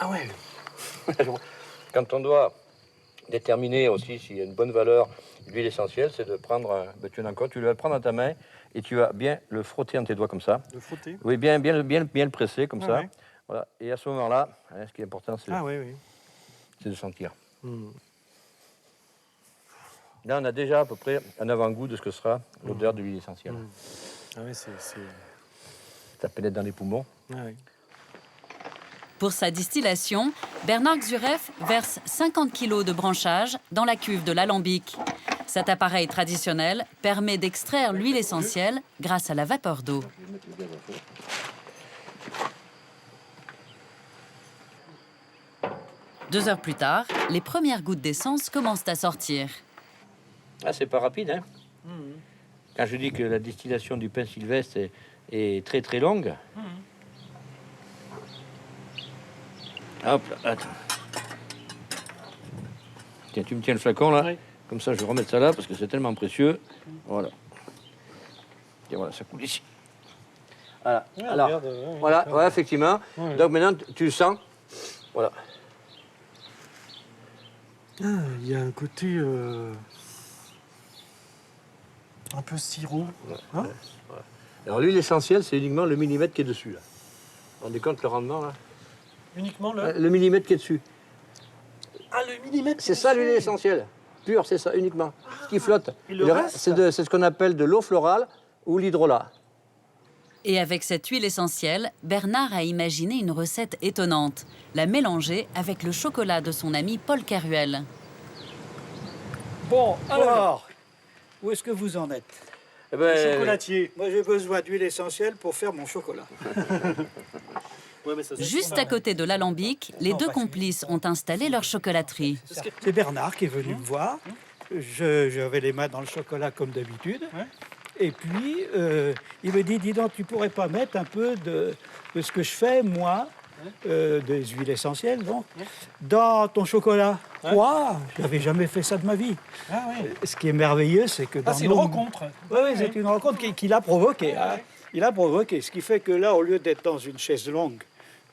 Ah ouais. Quand on doit déterminer aussi s'il y a une bonne valeur d'huile essentielle, c'est de prendre, tu vas le prendre dans ta main et tu vas bien le frotter dans tes doigts comme ça. Le frotter? Oui, bien le presser comme ça. Ouais. Voilà. Et à ce moment-là, hein, ce qui est important, c'est de sentir. Là, on a déjà à peu près un avant-goût de ce que sera l'odeur de l'huile essentielle. Ah oui, Ça pénètre dans les poumons. Ah oui. Pour sa distillation, Bernard Xuref verse 50 kg de branchage dans la cuve de l'alambic. Cet appareil traditionnel permet d'extraire l'huile essentielle grâce à la vapeur d'eau. Deux heures plus tard, les premières gouttes d'essence commencent à sortir. Ah, c'est pas rapide, hein? Quand je dis que la distillation du pain sylvestre est très très longue. Hop là, attends. Tiens, tu me tiens le flacon là, comme ça je vais remettre ça là parce que c'est tellement précieux. Voilà. Et voilà, ça coule ici. Voilà. Ouais, Alors, regarde, voilà, ouais, effectivement. Ouais. Donc maintenant, tu le sens. Voilà. Ah, il y a un côté un peu sirop. Hein? Ouais. Alors l'huile essentielle, c'est uniquement le millimètre qui est dessus là. Vous vous rendez compte le rendement là? Uniquement Le millimètre qui est dessus. Ah, le millimètre. C'est ça l'huile essentielle. Pure, c'est ça, uniquement. Ce qui flotte. Et le reste c'est ce qu'on appelle de l'eau florale ou l'hydrolat. Et avec cette huile essentielle, Bernard a imaginé une recette étonnante, la mélanger avec le chocolat de son ami Paul Caruel. Bon, alors, où est-ce que vous en êtes? Eh ben, chocolatier. Moi, j'ai besoin d'huile essentielle pour faire mon chocolat. Juste à côté de l'alambic, les deux complices ont installé leur chocolaterie. C'est Bernard qui est venu me voir. J'avais les mains dans le chocolat comme d'habitude. Et puis, il me dit, dis donc, tu pourrais pas mettre un peu de ce que je fais, moi, des huiles essentielles, donc, dans ton chocolat. Quoi? Je n'avais jamais fait ça de ma vie. Ce qui est merveilleux, c'est que... c'est une rencontre. Oui, c'est une rencontre qui l'a provoqué. Hein. Il a provoqué, ce qui fait que là, au lieu d'être dans une chaise longue,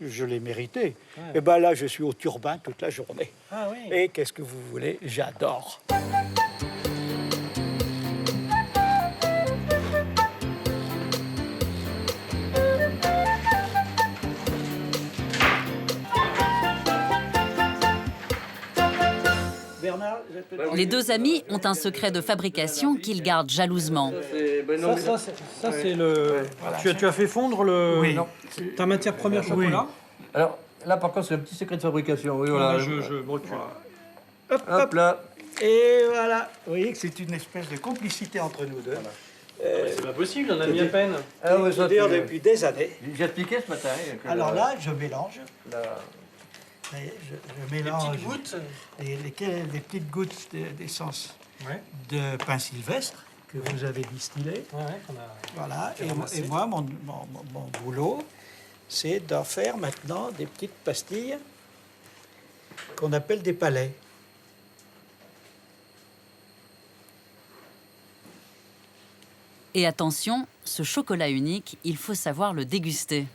je l'ai mérité. Et bien là, je suis au turbin toute la journée. Et qu'est-ce que vous voulez? J'adore. Les deux amis ont un secret de fabrication qu'ils gardent jalousement. Ça, c'est le... Tu as fait fondre ta matière première chocolat? Alors, là, par contre, c'est un petit secret de fabrication. Oui, voilà. Je recule. Hop là. Et voilà. Vous voyez que c'est une espèce de complicité entre nous deux. C'est pas possible, on a mis à peine. C'est-à-dire depuis des années. J'ai expliqué ce matin. Alors là, je mélange. Je mélange des petites gouttes, des petites gouttes d'essence de pain sylvestre que vous avez distillé. Voilà. Et moi, mon boulot, c'est d'en faire maintenant des petites pastilles qu'on appelle des palais. Et attention, ce chocolat unique, il faut savoir le déguster.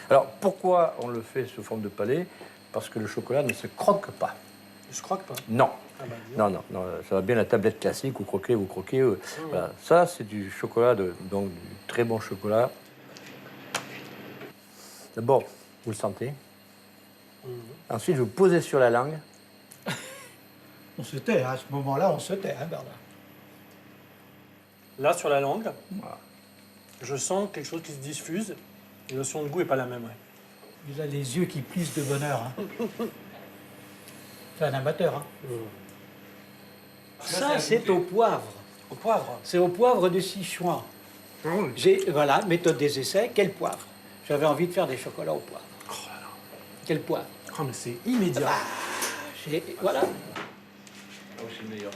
Alors, pourquoi on le fait sous forme de palais? Parce que le chocolat ne se croque pas. Il se croque pas? Non. Non, ça va bien la tablette classique, vous croquez. Voilà. Ça, c'est du chocolat, donc du très bon chocolat. D'abord, vous le sentez. Ensuite, vous posez sur la langue. On se tait, à ce moment-là, on se tait, hein, Bernard? Là, sur la langue, je sens quelque chose qui se diffuse. Et le son de goût n'est pas la même. Il a les yeux qui plissent de bonheur. Hein. C'est un amateur. Hein. Ça, c'est au poivre. Au poivre? C'est au poivre de Sichuan. Voilà, méthode des essais. Quel poivre? J'avais envie de faire des chocolats au poivre. Oh là là. Quel poivre? Oh, mais c'est immédiat. Voilà. C'est le meilleur.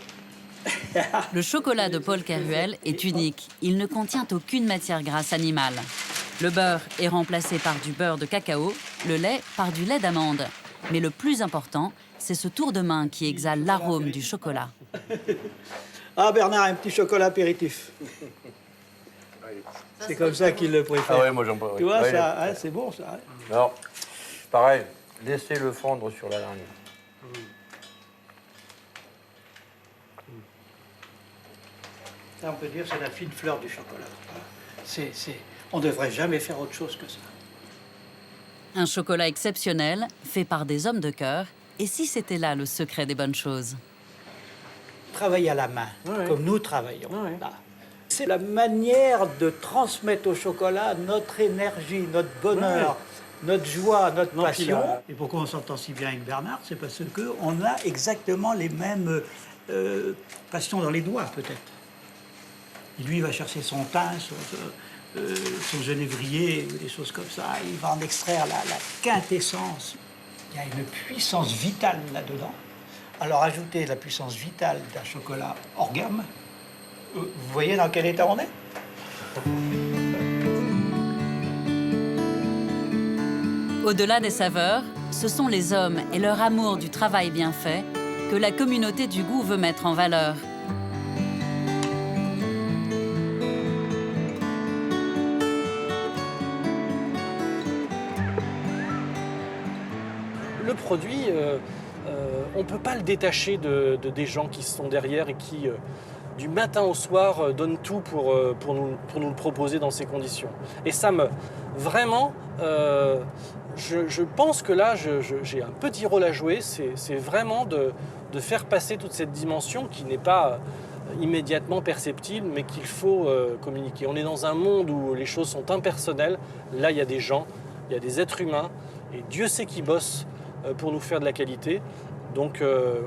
Le chocolat de Paul Caruel est unique. Il ne contient aucune matière grasse animale. Le beurre est remplacé par du beurre de cacao, le lait par du lait d'amande. Mais le plus important, c'est ce tour de main qui exhale l'arôme du chocolat. Ah, Bernard, un petit chocolat apéritif. C'est comme ça qu'il le préfère. Ah oui, moi j'en parle. Tu vois, ça, hein, c'est bon, ça. Hein. Alors, pareil, laissez-le fondre sur la langue. Ça, on peut dire, c'est la fine fleur du chocolat. On ne devrait jamais faire autre chose que ça. Un chocolat exceptionnel, fait par des hommes de cœur. Et si c'était là le secret des bonnes choses? Travailler à la main, comme nous travaillons. Là. C'est la manière de transmettre au chocolat notre énergie, notre bonheur, notre joie, notre Non, puis passion. là- Et pourquoi on s'entend si bien avec Bernard, c'est parce qu'on a exactement les mêmes passions dans les doigts, peut-être. Lui, il va chercher son thym, son genévrier, des choses comme ça. Il va en extraire la quintessence. Il y a une puissance vitale là-dedans. Alors, ajouter la puissance vitale d'un chocolat hors gamme, vous voyez dans quel état on est? Au-delà des saveurs, ce sont les hommes et leur amour du travail bien fait que la communauté du goût veut mettre en valeur. Le produit, on ne peut pas le détacher des gens qui sont derrière et qui, du matin au soir, donnent tout pour nous le proposer dans ces conditions. Et ça me... Vraiment, je pense que là, j'ai un petit rôle à jouer. C'est vraiment de faire passer toute cette dimension qui n'est pas immédiatement perceptible, mais qu'il faut communiquer. On est dans un monde où les choses sont impersonnelles. Là, il y a des gens, il y a des êtres humains, et Dieu sait qui bosse pour nous faire de la qualité. Donc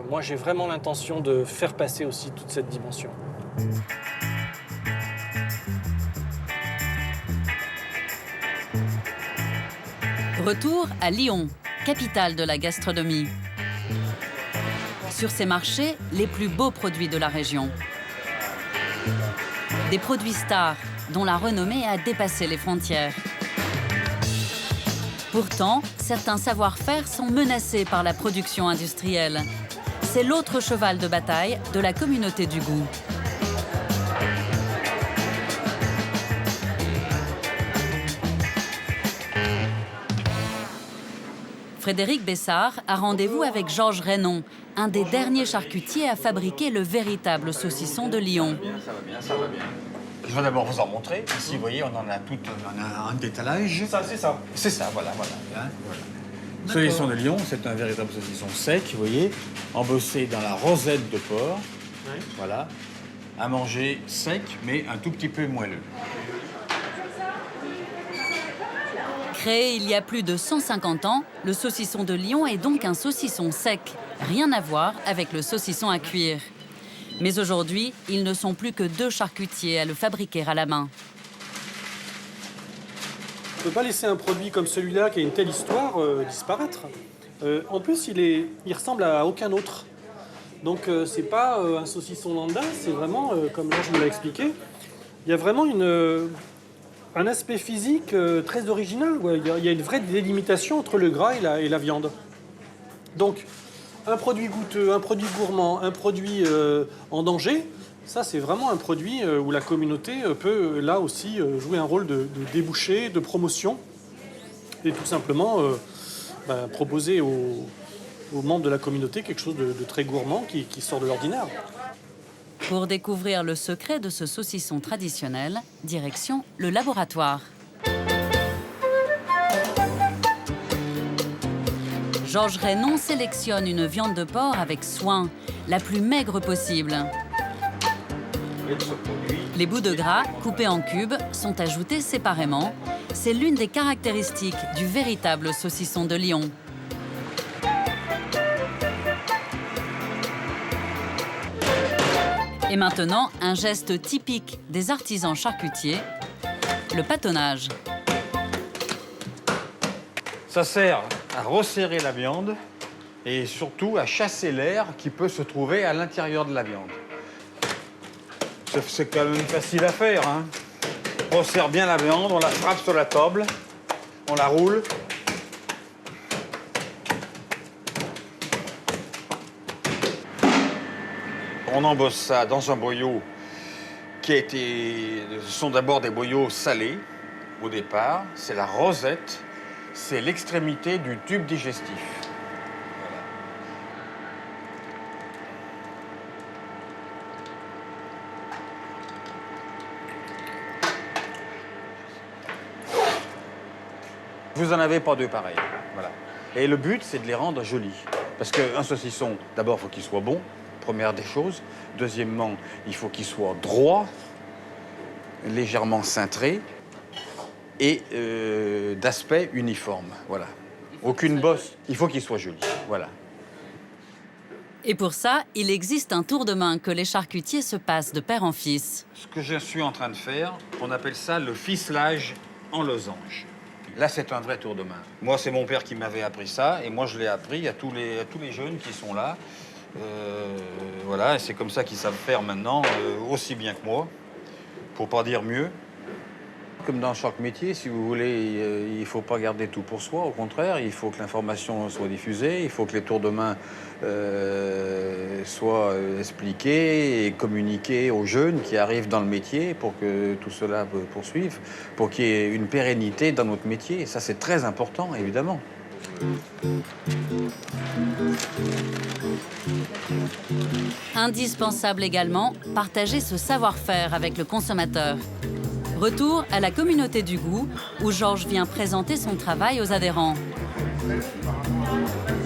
moi, j'ai vraiment l'intention de faire passer aussi toute cette dimension. Retour à Lyon, capitale de la gastronomie. Sur ces marchés, les plus beaux produits de la région. Des produits stars dont la renommée a dépassé les frontières. Pourtant, certains savoir-faire sont menacés par la production industrielle. C'est l'autre cheval de bataille de la communauté du goût. Frédéric Bessard a rendez-vous avec Georges Reynon, un des derniers charcutiers à fabriquer le véritable saucisson de Lyon. Ça va bien, ça va bien. Je vais d'abord vous en montrer. Ici, vous voyez, on en a tout, on a un détalage. Ça, c'est ça. C'est ça, voilà. Hein, voilà. Saucisson de Lyon, c'est un véritable saucisson sec, vous voyez, embossé dans la rosette de porc. Oui. Voilà. À manger sec, mais un tout petit peu moelleux. Créé il y a plus de 150 ans, le saucisson de Lyon est donc un saucisson sec. Rien à voir avec le saucisson à cuire. Mais aujourd'hui, ils ne sont plus que 2 charcutiers à le fabriquer à la main. On ne peut pas laisser un produit comme celui-là, qui a une telle histoire, disparaître. En plus, il ressemble à aucun autre. Donc, c'est pas un saucisson lambda, c'est vraiment, comme Georges me l'a expliqué, il y a vraiment un aspect physique très original. Ouais. Il y a une vraie délimitation entre le gras et la viande. Donc, un produit goûteux, un produit gourmand, un produit en danger, ça, c'est vraiment un produit où la communauté peut, là aussi, jouer un rôle de débouché, de promotion, et tout simplement proposer aux membres de la communauté quelque chose de très gourmand qui sort de l'ordinaire. Pour découvrir le secret de ce saucisson traditionnel, direction le laboratoire. Georges Reynon sélectionne une viande de porc avec soin, la plus maigre possible. Les bouts de gras, coupés en cubes, sont ajoutés séparément. C'est l'une des caractéristiques du véritable saucisson de Lyon. Et maintenant, un geste typique des artisans charcutiers, le pâtonnage. Ça sert à resserrer la viande et surtout à chasser l'air qui peut se trouver à l'intérieur de la viande. C'est quand même facile à faire, hein. On resserre bien la viande, on la frappe sur la table, on la roule. On embosse ça dans un boyau ce sont d'abord des boyaux salés au départ. C'est la rosette, c'est l'extrémité du tube digestif. Vous en avez pas 2 pareils. Voilà. Et le but, c'est de les rendre jolis. Parce qu'un saucisson, d'abord, il faut qu'il soit bon, première des choses. Deuxièmement, il faut qu'il soit droit, légèrement cintré. et d'aspect uniforme. Voilà. Aucune bosse, il faut qu'il soit joli. Voilà. Et pour ça, il existe un tour de main que les charcutiers se passent de père en fils. Ce que je suis en train de faire, on appelle ça le ficelage en losange. Là, c'est un vrai tour de main. Moi, c'est mon père qui m'avait appris ça, et moi, je l'ai appris à tous les jeunes qui sont là. Voilà, et c'est comme ça qu'ils savent faire maintenant, aussi bien que moi, pour pas dire mieux. Comme dans chaque métier, si vous voulez, il ne faut pas garder tout pour soi. Au contraire, il faut que l'information soit diffusée, il faut que les tours de main soient expliqués et communiqués aux jeunes qui arrivent dans le métier pour que tout cela poursuive, pour qu'il y ait une pérennité dans notre métier. Et ça, c'est très important, évidemment. Indispensable également, partager ce savoir-faire avec le consommateur. Retour à la communauté du goût, où Georges vient présenter son travail aux adhérents.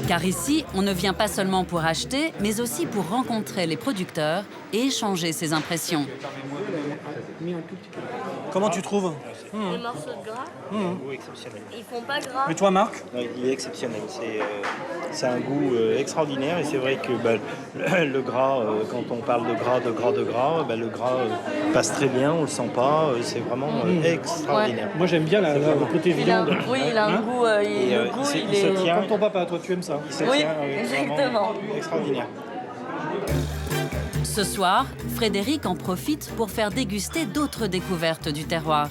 Car ici, on ne vient pas seulement pour acheter, mais aussi pour rencontrer les producteurs et échanger ses impressions. Comment tu trouves? Les morceaux de gras, Goût exceptionnel. ils font pas gras. Et toi, Marc? Il est exceptionnel. C'est un goût extraordinaire et c'est vrai que le gras, quand on parle de gras, le gras passe très bien, on le sent pas. C'est vraiment extraordinaire. Moi, j'aime bien le côté viande. Oui, il a un goût. Le goût, il se tient. Comme ton papa, toi, tu aimes ça? Il se Oui, tient, exactement. Extraordinaire. Ce soir, Frédéric en profite pour faire déguster d'autres découvertes du terroir.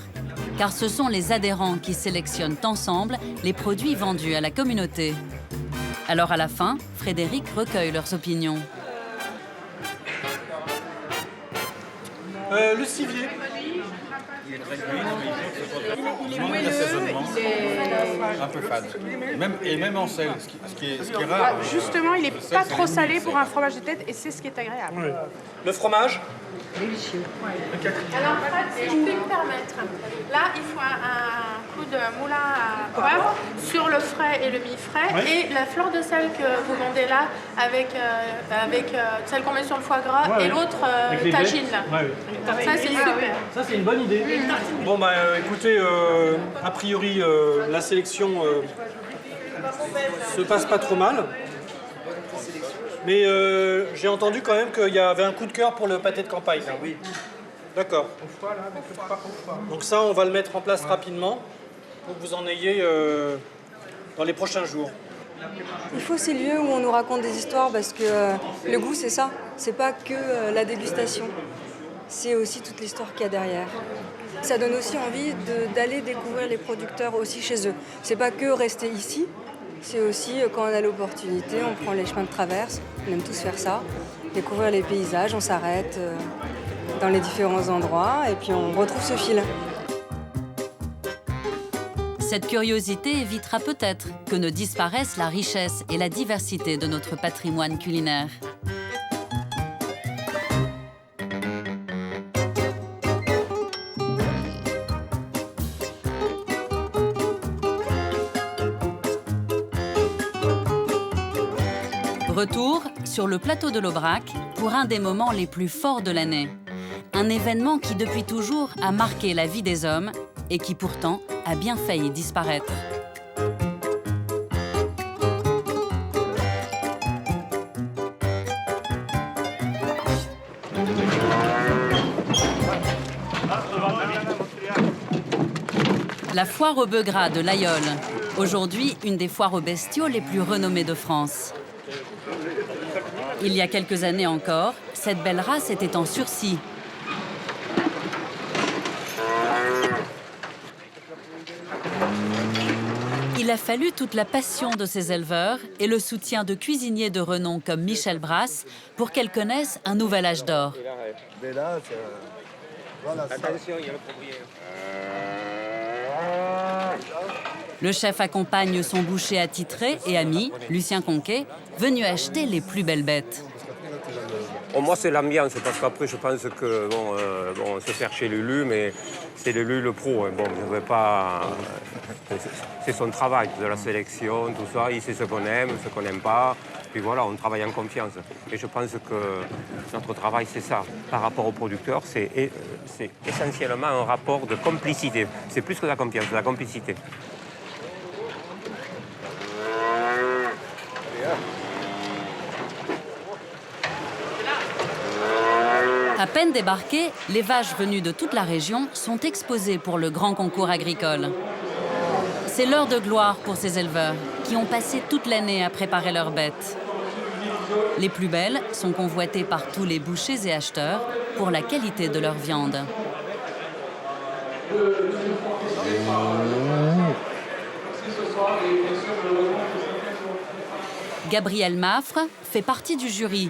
Car ce sont les adhérents qui sélectionnent ensemble les produits vendus à la communauté. Alors à la fin, Frédéric recueille leurs opinions. Le civier. Il est moelleux, un peu fade. Et même en sel, ce qui est rare. Justement, il n'est pas trop salé pour un fromage de tête et c'est ce qui est agréable. Oui. Le fromage. Délicieux. Alors, si je peux me permettre, là, il faut un coup de moulin à poivre sur le frais et le mi-frais et la fleur de sel que vous vendez là avec celle qu'on met sur le foie gras et l'autre tagine. Donc ça, c'est super. Ça, c'est une bonne idée. Bon, écoutez, a priori, la sélection se passe pas trop mal. Mais j'ai entendu quand même qu'il y avait un coup de cœur pour le pâté de campagne. Oui. D'accord. Donc ça, on va le mettre en place rapidement pour que vous en ayez dans les prochains jours. Il faut ces lieux où on nous raconte des histoires parce que le goût, c'est ça. C'est pas que la dégustation. C'est aussi toute l'histoire qu'il y a derrière. Ça donne aussi envie d'aller découvrir les producteurs aussi chez eux. C'est pas que rester ici. C'est aussi, quand on a l'opportunité, on prend les chemins de traverse, on aime tous faire ça, découvrir les paysages, on s'arrête dans les différents endroits et puis on retrouve ce fil. Cette curiosité évitera peut-être que ne disparaissent la richesse et la diversité de notre patrimoine culinaire. Retour sur le plateau de l'Aubrac pour un des moments les plus forts de l'année. Un événement qui depuis toujours a marqué la vie des hommes et qui pourtant a bien failli disparaître. La foire aux bœufs gras de l'Aïole. Aujourd'hui, une des foires aux bestiaux les plus renommées de France. Il y a quelques années encore, cette belle race était en sursis. Il a fallu toute la passion de ces éleveurs et le soutien de cuisiniers de renom comme Michel Brasse pour qu'elles connaissent un nouvel âge d'or. Attention, il y a le propriétaire. Le chef accompagne son boucher attitré et ami, Lucien Conquet, venu acheter les plus belles bêtes. Moi, c'est l'ambiance, parce qu'après, je pense que, on se faire chez Lulu, mais c'est Lulu le pro. Bon, je ne vais pas c'est son travail, de la sélection, tout ça. Il sait ce qu'on aime, ce qu'on n'aime pas. Puis voilà, on travaille en confiance. Et je pense que notre travail, c'est ça. Par rapport au producteur, c'est essentiellement un rapport de complicité. C'est plus que la confiance, c'est la complicité. À peine débarquées, les vaches venues de toute la région sont exposées pour le grand concours agricole. C'est l'heure de gloire pour ces éleveurs qui ont passé toute l'année à préparer leurs bêtes. Les plus belles sont convoitées par tous les bouchers et acheteurs pour la qualité de leur viande. Gabriel Maffre fait partie du jury.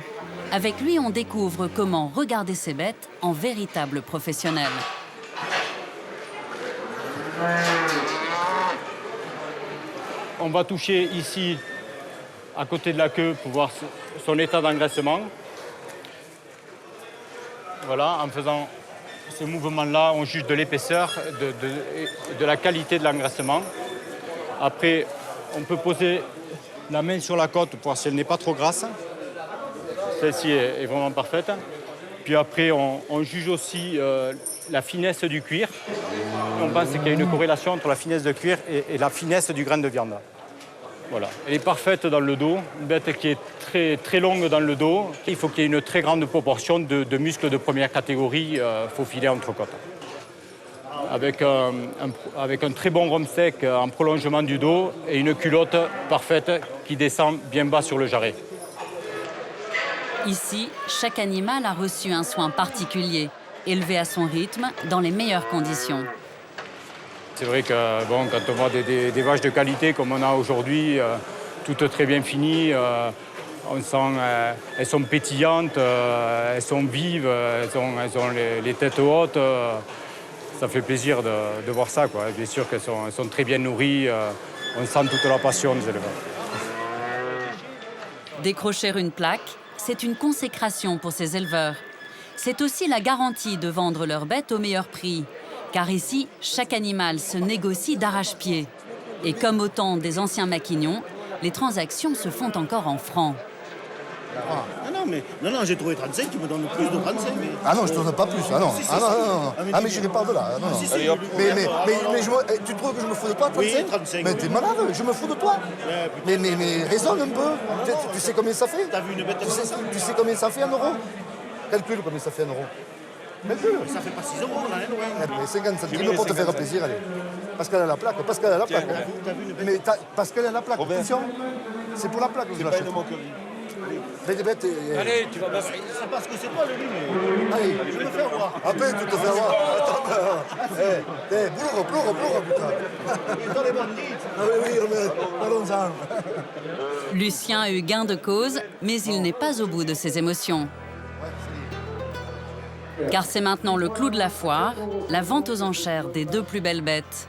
Avec lui, on découvre comment regarder ses bêtes en véritable professionnel. On va toucher ici, à côté de la queue, pour voir son état d'engraissement. Voilà, en faisant ce mouvement-là, on juge de l'épaisseur, de la qualité de l'engraissement. Après, on peut poser la main sur la côte pour voir si elle n'est pas trop grasse. Celle-ci est vraiment parfaite. Puis après, on juge aussi la finesse du cuir. On pense qu'il y a une corrélation entre la finesse de cuir et la finesse du grain de viande. Voilà. Elle est parfaite dans le dos, une bête qui est très, très longue dans le dos. Il faut qu'il y ait une très grande proportion de muscles de première catégorie faufilés entre côtes. Avec un très bon rhum sec en prolongement du dos et une culotte parfaite qui descend bien bas sur le jarret. Ici, chaque animal a reçu un soin particulier, élevé à son rythme, dans les meilleures conditions. C'est vrai que bon, quand on voit des vaches de qualité comme on a aujourd'hui, toutes très bien finies, on sent elles sont pétillantes, elles sont vives, elles ont les têtes hautes. Ça fait plaisir de voir ça, quoi. Bien sûr qu'elles sont très bien nourries, on sent toute la passion des éleveurs. Décrocher une plaque, c'est une consécration pour ces éleveurs. C'est aussi la garantie de vendre leurs bêtes au meilleur prix. Car ici, chaque animal se négocie d'arrache-pied. Et comme au temps des anciens maquignons, les transactions se font encore en francs. Non, j'ai trouvé 35, tu me donnes plus de 35. Mais... Ah non, je te donne pas plus. Ah non, mais j'irai pas de là. Mais tu trouves que je me fous de toi, 35? Oui, 35. Mais t'es malade, je me fous de toi. Mais raisonne un peu. Tu sais combien ça fait? T'as vu une bête tu sais combien ça fait en euros? Calcule combien ça fait en euros. Ça fait pas 6 € là, loin. Mais 50 centimes pour te faire plaisir, allez. Parce qu'elle a la plaque, parce qu'elle a la plaque. Mais parce qu'elle a la plaque, attention. C'est pour la plaque que je l'achète. Allez, tu vas passer. C'est parce que c'est toi le lit, mais... Allez, je me fais avoir. Après, tu te fais avoir. Attends, pleure, putain. Dans les bandits. Ah oui, allons-en. Lucien a eu gain de cause, mais il n'est pas au bout de ses émotions. Car c'est maintenant le clou de la foire, la vente aux enchères des 2 plus belles bêtes.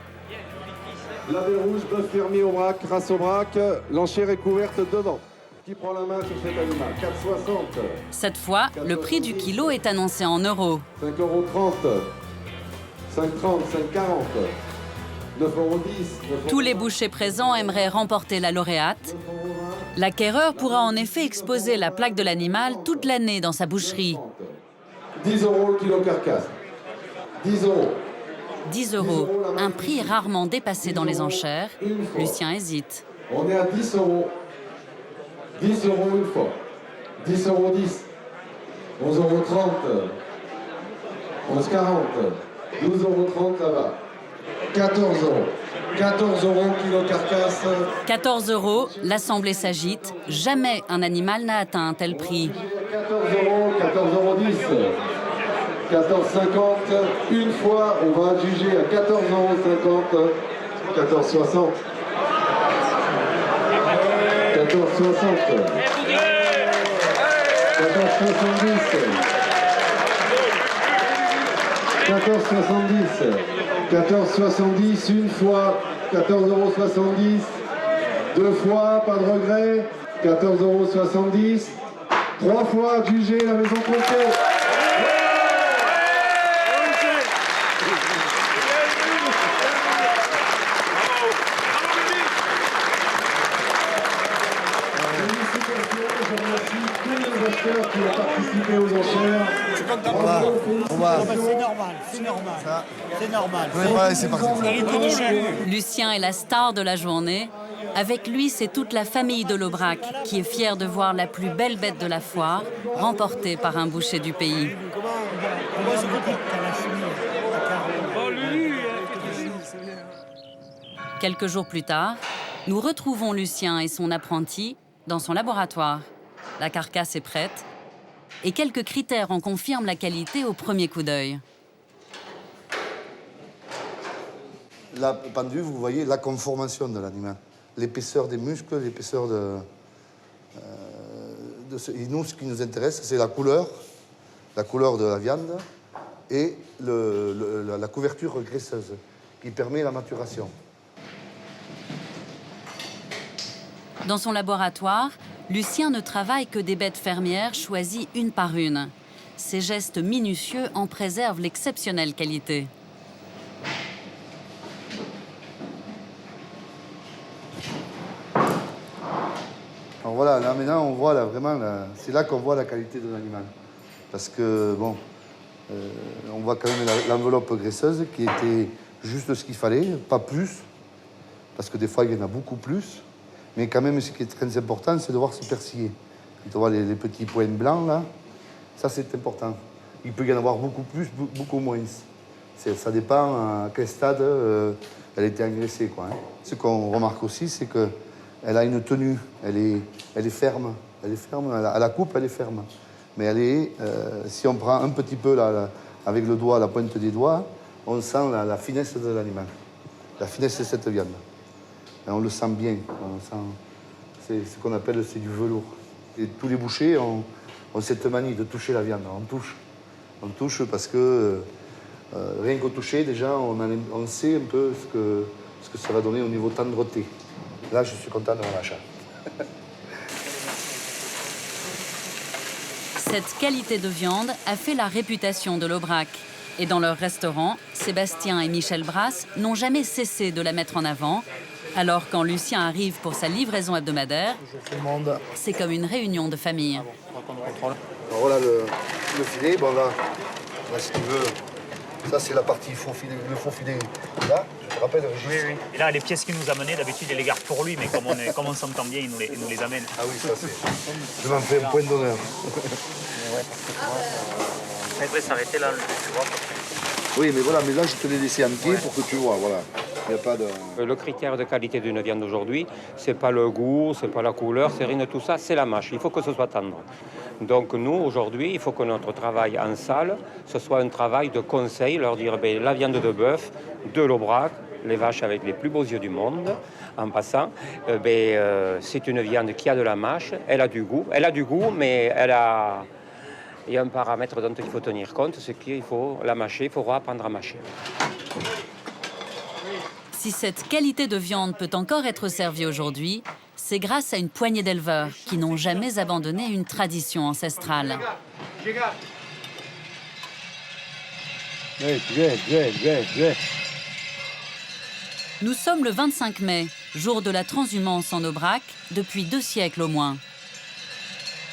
Blavet rouge, bœuf fermé au braque, race au braque, l'enchère est couverte devant. Qui prend la main sur cet animal? 4,60. Cette fois, le prix du kilo est annoncé en euros. 5,30 €. 5,30, 5,40. 9,10 €. Tous les bouchers présents aimeraient remporter la lauréate. L'acquéreur pourra en effet exposer la plaque de l'animal toute l'année dans sa boucherie. 10 € le kilo carcasse. 10 €. 10 €, un prix rarement dépassé dans les enchères. Lucien hésite. On est à 10 €. 10 € une fois. 10,10 €. 11,30 €. 11,40 €. 12,30 € là-bas. 14 €. 14 € kilo carcasse. 14 €, l'assemblée s'agite. Jamais un animal n'a atteint un tel prix. 14 €, 14,10 €. 14,50 €. Une fois, on va juger à 14,50 €. 14,60 €. 14,60 €. 14,70 €. 14,70 €. 14,70 €, une fois, 14,70 €. 2 fois, pas de regret, 14,70 €. 3 fois, jugé, la maison comptée. C'est normal, c'est normal. C'est normal. Ouais, c'est parti. Lucien est la star de la journée. Avec lui, c'est toute la famille de l'Aubrac qui est fière de voir la plus belle bête de la foire remportée par un boucher du pays. Quelques jours plus tard, nous retrouvons Lucien et son apprenti dans son laboratoire. La carcasse est prête et quelques critères en confirment la qualité au premier coup d'œil. La pendule, vous voyez la conformation de l'animal. L'épaisseur des muscles, l'épaisseur de... Et nous, ce qui nous intéresse, c'est la couleur de la viande et la couverture graisseuse qui permet la maturation. Dans son laboratoire, Lucien ne travaille que des bêtes fermières choisies une par une. Ses gestes minutieux en préservent l'exceptionnelle qualité. Alors voilà, là maintenant on voit là, vraiment, c'est là qu'on voit la qualité de l'animal. Parce que bon, on voit quand même l'enveloppe graisseuse qui était juste ce qu'il fallait, pas plus, parce que des fois il y en a beaucoup plus. Mais quand même, ce qui est très important, c'est de voir ce persiller. Tu vois les petits points blancs là, ça c'est important. Il peut y en avoir beaucoup plus, beaucoup moins. Ça dépend à quel stade elle était engraissée, quoi. Hein. Ce qu'on remarque aussi, c'est qu'elle a une tenue, elle est ferme. Elle est ferme, à la coupe, elle est ferme. Mais elle est, si on prend un petit peu là, avec le doigt, la pointe des doigts, on sent la finesse de l'animal, la finesse de cette viande. Et on le sent bien, c'est ce qu'on appelle, c'est du velours. Et tous les bouchers ont cette manie de toucher la viande, on touche parce que rien qu'au toucher, déjà, on sait un peu ce que ça va donner au niveau tendreté. Là, je suis content de mon achat. Cette qualité de viande a fait la réputation de l'Aubrac. Et dans leur restaurant, Sébastien et Michel Brasse n'ont jamais cessé de la mettre en avant. Alors quand Lucien arrive pour sa livraison hebdomadaire, c'est comme une réunion de famille. Alors voilà le filet, bon là si tu veux, ça c'est la partie faux filet, le faux filet là, je te rappelle. Oui. Et là les pièces qu'il nous a menées, d'habitude il les garde pour lui, mais comme on s'entend bien, il nous les amène. Ah oui, ça c'est. Je m'en fais un point d'honneur. On devrait s'arrêter là, tu vois. Oui, mais voilà, mais là je te l'ai laissé entier pour que tu vois, voilà. Il n'y a pas de... Le critère de qualité d'une viande aujourd'hui, c'est pas le goût, c'est pas la couleur, c'est rien de tout ça, c'est la mâche. Il faut que ce soit tendre. Donc nous, aujourd'hui, il faut que notre travail en salle, ce soit un travail de conseil, leur dire la viande de bœuf, de l'Aubrac, les vaches avec les plus beaux yeux du monde, en passant, c'est une viande qui a de la mâche, elle a du goût, mais il y a un paramètre dont il faut tenir compte, c'est qu'il faut la mâcher, il faut apprendre à mâcher. Si cette qualité de viande peut encore être servie aujourd'hui, c'est grâce à une poignée d'éleveurs qui n'ont jamais abandonné une tradition ancestrale. Nous sommes le 25 mai, jour de la transhumance en Aubrac, depuis 2 siècles au moins.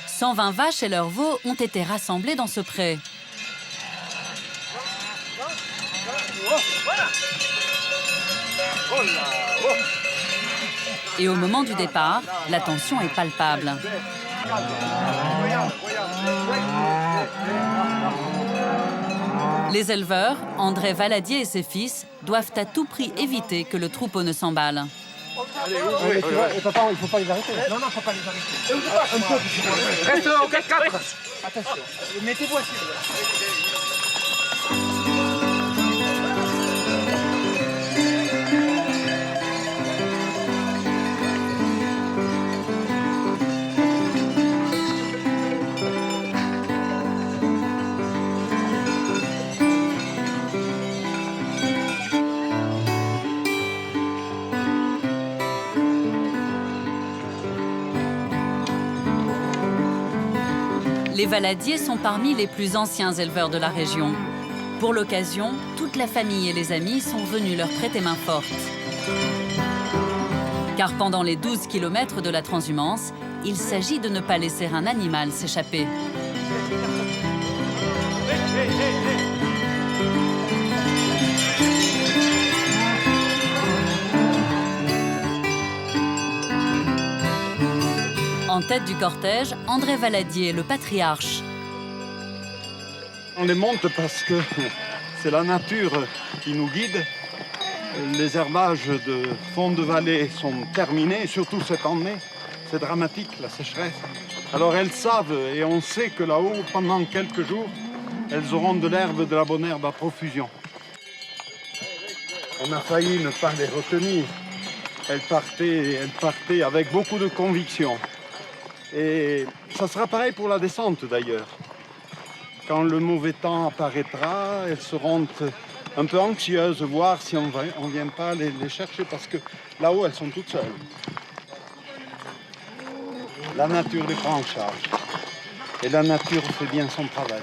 120 vaches et leurs veaux ont été rassemblés dans ce pré. Et au moment du départ, la tension est palpable. Les éleveurs, André Valadier et ses fils, doivent à tout prix éviter que le troupeau ne s'emballe. Et papa, il ne faut pas les arrêter. Non, il ne faut pas les arrêter. Reste au 4-4. Attention, mettez-vous assis. Les Valadiers sont parmi les plus anciens éleveurs de la région. Pour l'occasion, toute la famille et les amis sont venus leur prêter main forte. Car pendant les 12 kilomètres de la transhumance, il s'agit de ne pas laisser un animal s'échapper. En tête du cortège, André Valadier, le patriarche. On les monte parce que c'est la nature qui nous guide. Les herbages de fond de vallée sont terminés, surtout cette année. C'est dramatique, la sécheresse. Alors elles savent, et on sait que là-haut, pendant quelques jours, elles auront de l'herbe, de la bonne herbe à profusion. On a failli ne pas les retenir. Elles partaient avec beaucoup de conviction. Et ça sera pareil pour la descente d'ailleurs. Quand le mauvais temps apparaîtra, elles seront un peu anxieuses, voir si on ne vient pas les chercher, parce que là-haut, elles sont toutes seules. La nature les prend en charge. Et la nature fait bien son travail.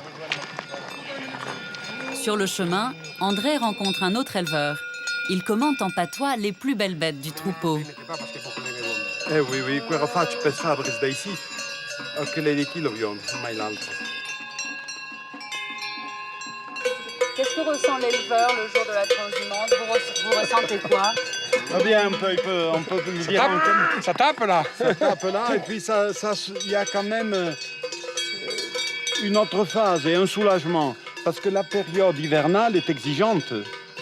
Sur le chemin, André rencontre un autre éleveur. Il commente en patois les plus belles bêtes du troupeau. Eh oui, quella faccio per sabres da ici, che le kilo mai l'altro. Qu'est-ce que ressent l'éleveur le jour de la transhumance? Vous ressentez quoi? Ah bien, on peut lui dire... Ça tape là. Ça tape là, et puis il y a quand même une autre phase et un soulagement. Parce que la période hivernale est exigeante.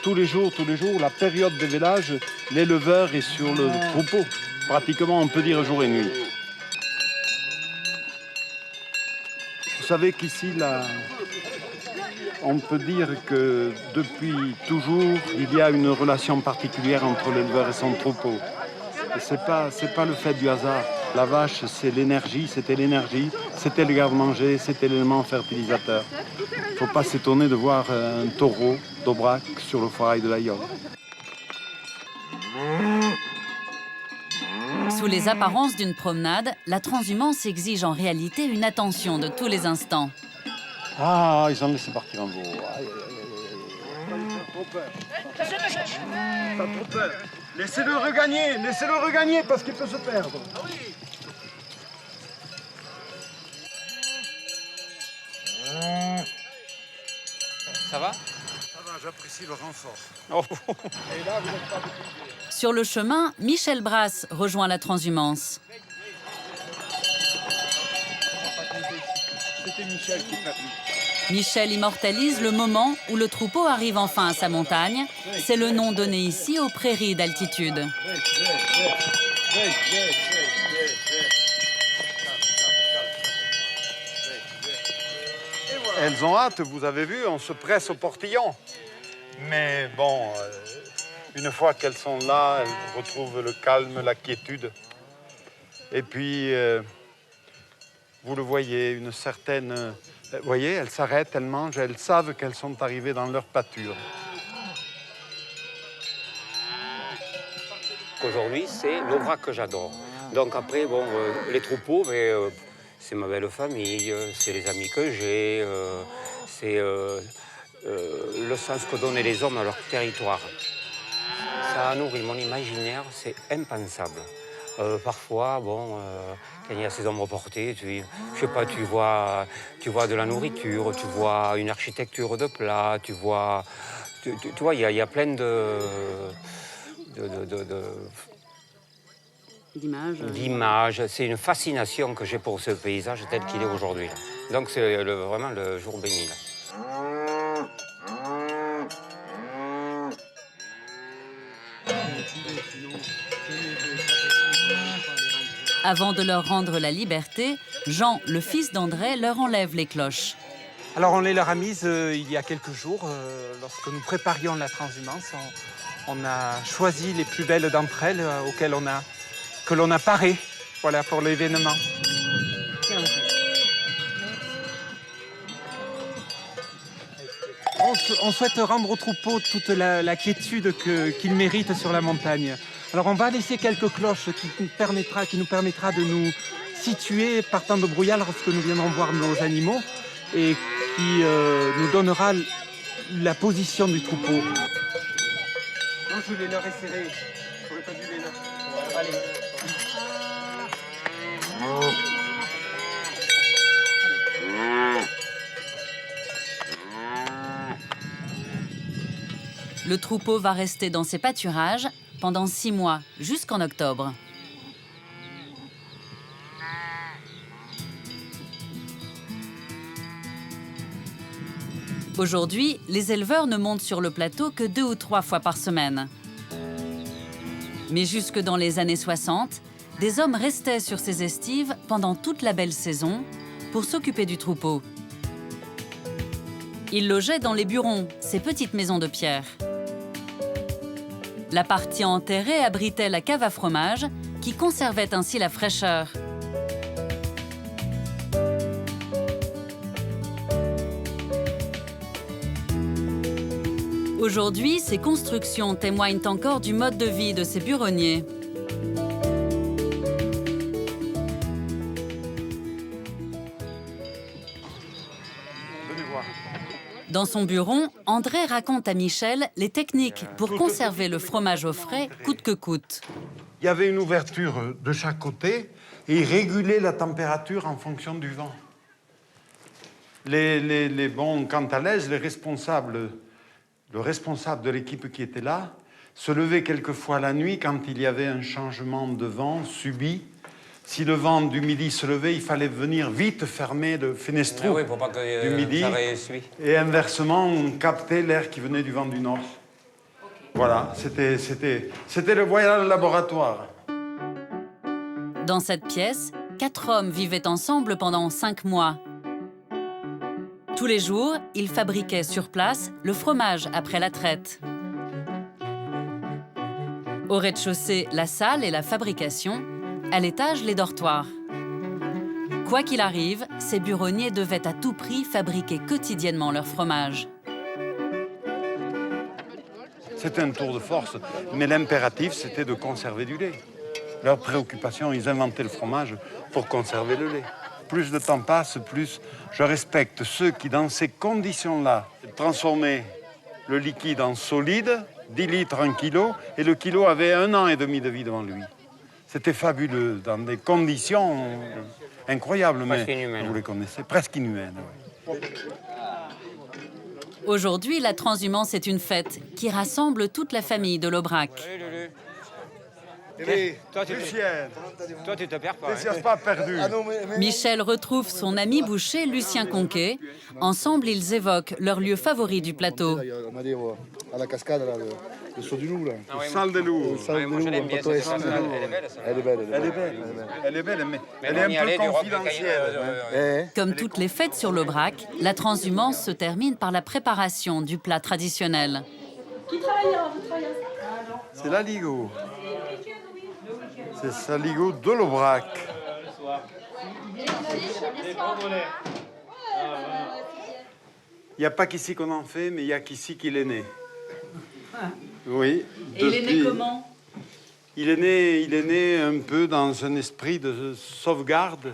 Tous les jours, la période des vélages, l'éleveur est sur le troupeau. Pratiquement, on peut dire jour et nuit. Vous savez qu'ici, on peut dire que depuis toujours, il y a une relation particulière entre l'éleveur et son troupeau. Ce n'est pas le fait du hasard. La vache, c'est l'énergie, c'était le garde-manger, c'était l'élément fertilisateur. Il ne faut pas s'étonner de voir un taureau d'Aubrac sur le foirail de l'Aïol. Sous les apparences d'une promenade, la transhumance exige en réalité une attention de tous les instants. Ah, ils ont laissé partir un veau. Pas trop peur. Laissez-le regagner parce qu'il peut se perdre. Ça va? Ça va, j'apprécie le renfort. Et là, vous n'êtes pas beaucoup. Sur le chemin, Michel Brasse rejoint la transhumance. C'était Michel qui permet. Michel immortalise le moment où le troupeau arrive enfin à sa montagne. C'est le nom donné ici aux prairies d'altitude. Elles ont hâte, vous avez vu, on se presse au portillon. Mais bon, une fois qu'elles sont là, elles retrouvent le calme, la quiétude. Et puis, vous le voyez, une certaine... Vous voyez, elles s'arrêtent, elles mangent, elles savent qu'elles sont arrivées dans leur pâture. Aujourd'hui, c'est l'Aubrac que j'adore. Donc après, bon, les troupeaux, mais, c'est ma belle famille, c'est les amis que j'ai, c'est le sens que donnaient les hommes à leur territoire. Ça a nourri mon imaginaire, c'est impensable. Parfois, bon, quand il y a ces ombres portées, je sais pas, tu vois de la nourriture, tu vois une architecture de plats, tu vois, il y a plein d'images. C'est une fascination que j'ai pour ce paysage tel qu'il est aujourd'hui. Donc c'est vraiment le jour béni. Là. Avant de leur rendre la liberté, Jean, le fils d'André, leur enlève les cloches. Alors on les leur a mises il y a quelques jours, lorsque nous préparions la transhumance. On a choisi les plus belles d'entre elles que l'on a parées, voilà, pour l'événement. On souhaite rendre au troupeau toute la quiétude qu'il mérite sur la montagne. Alors on va laisser quelques cloches qui nous permettra de nous situer partant de Brouillal lorsque nous viendrons voir nos animaux et qui nous donnera la position du troupeau. Non, je voulais leur essayer. J'aurais pas dû les leur... Allez. Le troupeau va rester dans ses pâturages pendant 6 mois, jusqu'en octobre. Aujourd'hui, les éleveurs ne montent sur le plateau que 2 ou 3 fois par semaine. Mais jusque dans les années 60, des hommes restaient sur ces estives pendant toute la belle saison pour s'occuper du troupeau. Ils logeaient dans les burons, ces petites maisons de pierre. La partie enterrée abritait la cave à fromage qui conservait ainsi la fraîcheur. Aujourd'hui, ces constructions témoignent encore du mode de vie de ces buronniers. Dans son bureau, André raconte à Michel les techniques pour conserver le fromage au frais coûte que coûte. Il y avait une ouverture de chaque côté et il régulait la température en fonction du vent. Les bons cantalaises, le responsable de l'équipe qui était là, se levait quelquefois la nuit quand il y avait un changement de vent subit. Si le vent du midi se levait, il fallait venir vite fermer le fenestrou du midi. Et inversement, on captait l'air qui venait du vent du nord. Voilà, c'était le voyage laboratoire. Dans cette pièce, 4 hommes vivaient ensemble pendant 5 mois. Tous les jours, ils fabriquaient sur place le fromage après la traite. Au rez-de-chaussée, la salle et la fabrication. À l'étage, les dortoirs. Quoi qu'il arrive, ces buronniers devaient à tout prix fabriquer quotidiennement leur fromage. C'était un tour de force, mais l'impératif, c'était de conserver du lait. Leur préoccupation, ils inventaient le fromage pour conserver le lait. Plus le temps passe, plus je respecte ceux qui, dans ces conditions-là, transformaient le liquide en solide, 10 litres en kilo, et le kilo avait 1 an et demi de vie devant lui. C'était fabuleux, dans des conditions incroyables, mais vous les connaissez, presque inhumaines. Ouais. Aujourd'hui, la transhumance est une fête qui rassemble toute la famille de l'Aubrac. Toi, tu te perds pas. Ne pas perdu. Michel retrouve son ami boucher Lucien Conquet. Ensemble, ils évoquent leur lieu favori du plateau. À la cascade, là, le saut du loup. Là. Ah oui, salle de loup. Moi, je l'aime bien, cette salle. Elle est belle. Elle est belle, mais elle est un peu confidentielle. Comme toutes les fêtes sur l'Aubrac, la transhumance se termine par la préparation du plat traditionnel. Qui travaillera? Vous travaillez? C'est l'aligot. C'est l'aligot de l'Aubrac. Il n'y a pas qu'ici qu'on en fait, mais il y a qu'ici qu'il est né. Oui. Et il est né comment? Il est né un peu dans un esprit de sauvegarde.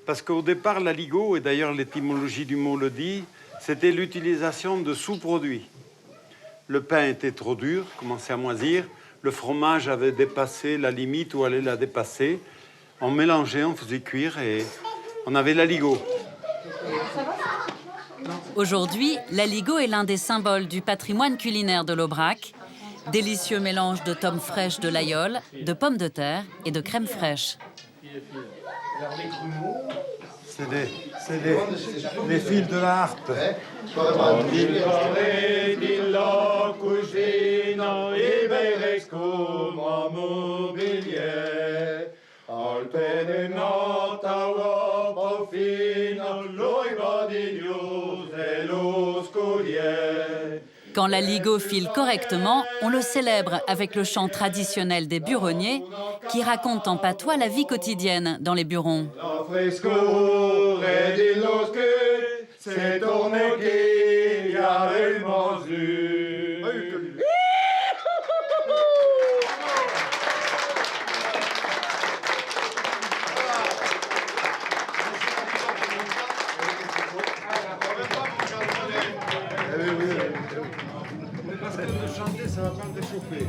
Parce qu'au départ, l'aligot, et d'ailleurs l'étymologie du mot le dit, c'était l'utilisation de sous-produits. Le pain était trop dur, commençait à moisir. Le fromage avait dépassé la limite ou allait la dépasser. On mélangeait, on faisait cuire et on avait l'aligot. Aujourd'hui, l'aligot est l'un des symboles du patrimoine culinaire de l'Aubrac. Délicieux mélange de tomes fraîches de l'aïeul, de pommes de terre et de crème fraîche. C'est les fils de la harpe. Quand l'aligot file correctement, on le célèbre avec le chant traditionnel des buronniers qui raconte en patois la vie quotidienne dans les burons. Parce que de chanter, ça va pas me réchauffer.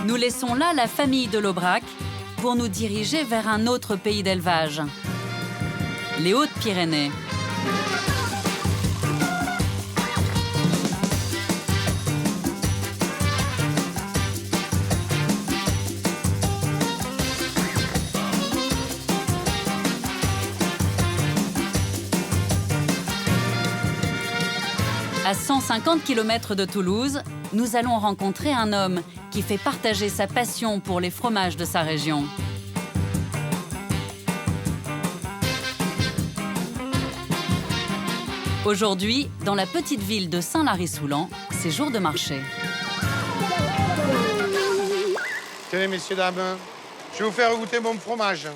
Nous laissons là la famille de l'Aubrac pour nous diriger vers un autre pays d'élevage, les Hautes-Pyrénées. À 150 km de Toulouse, nous allons rencontrer un homme qui fait partager sa passion pour les fromages de sa région. Aujourd'hui, dans la petite ville de Saint-Lary-Soulan, c'est jour de marché. Tenez, messieurs, dames, je vais vous faire goûter mon fromage.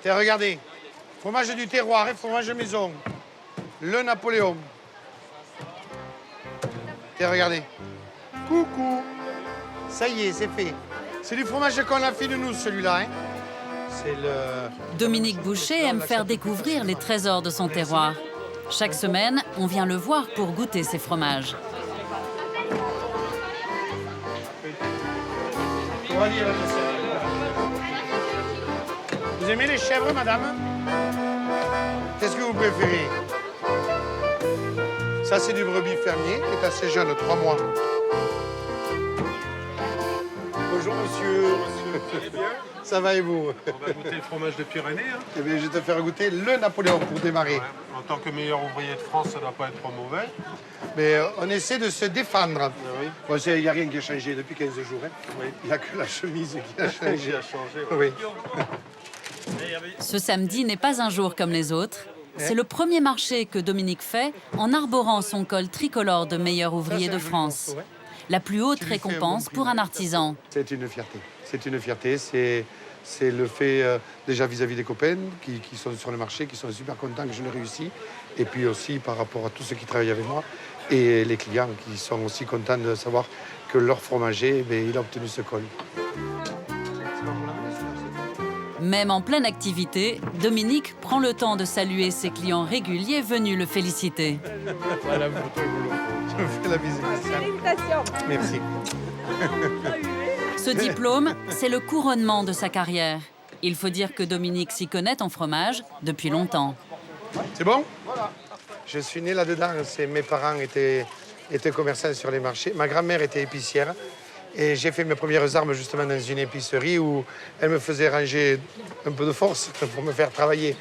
Tiens, regardez. Fromage du terroir et fromage de maison. Le Napoléon. Tiens, regardez. Coucou. Ça y est, c'est fait. C'est du fromage qu'on a fait de nous, celui-là. Hein. C'est le... Dominique Boucher aime faire découvrir les trésors de son terroir. Chaque semaine, on vient le voir pour goûter ses fromages. Vous aimez les chèvres, madame? Qu'est-ce que vous préférez? Ça, c'est du brebis fermier, qui est assez jeune, 3 mois. Bonjour, monsieur. Vous allez bien? Ça va et vous? On va goûter le fromage de Pyrénées. Hein. Eh bien, je vais te faire goûter le Napoléon pour démarrer. Ouais. En tant que meilleur ouvrier de France, ça ne doit pas être trop mauvais. Mais on essaie de se défendre. Ah oui. Bon, il n'y a rien qui a changé depuis 15 jours. Hein. Oui. Il n'y a que la chemise qui a changé. Qui a changé, ouais. Oui. Ce samedi n'est pas un jour comme les autres. C'est le premier marché que Dominique fait en arborant son col tricolore de meilleur ouvrier de France. La plus haute récompense pour un artisan. C'est une fierté. C'est une fierté. C'est le fait déjà vis-à-vis des copains qui sont sur le marché, qui sont super contents que je l'ai réussi. Et puis aussi par rapport à tous ceux qui travaillent avec moi. Et les clients qui sont aussi contents de savoir que leur fromager, il a obtenu ce col. Même en pleine activité, Dominique prend le temps de saluer ses clients réguliers venus le féliciter. Voilà, je vous fais la visite. Félicitations. Merci. Ce diplôme, c'est le couronnement de sa carrière. Il faut dire que Dominique s'y connaît en fromage depuis longtemps. C'est bon? Je suis né là-dedans. Mes parents étaient commerçants sur les marchés. Ma grand-mère était épicière. Et j'ai fait mes premières armes justement dans une épicerie où elle me faisait ranger un peu de force pour me faire travailler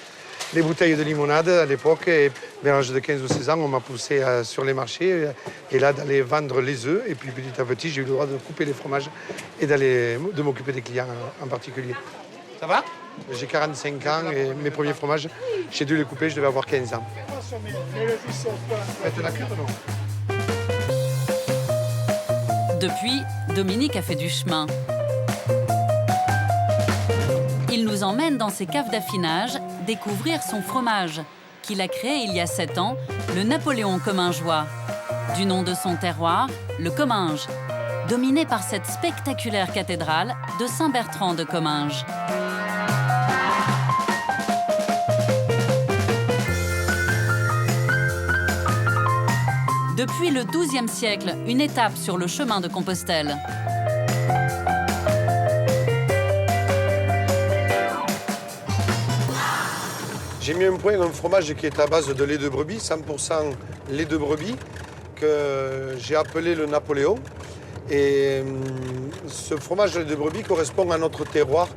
les bouteilles de limonade à l'époque. Et vers l'âge de 15 ou 16 ans, on m'a poussé sur les marchés et là d'aller vendre les œufs. Et puis petit à petit, j'ai eu le droit de couper les fromages et de m'occuper des clients en particulier. Ça va? J'ai 45 ans et mes premiers fromages, j'ai dû les couper, je devais avoir 15 ans. Faites la cure, non? Depuis, Dominique a fait du chemin. Il nous emmène dans ses caves d'affinage découvrir son fromage, qu'il a créé il y a 7 ans, le Napoléon Commingeois. Du nom de son terroir, le Comminges, dominé par cette spectaculaire cathédrale de Saint-Bertrand de Comminges. Depuis le XIIe siècle, une étape sur le chemin de Compostelle. J'ai mis un point un fromage qui est à base de lait de brebis, 100% lait de brebis, que j'ai appelé le Napoléon. Et ce fromage de lait de brebis correspond à notre terroir.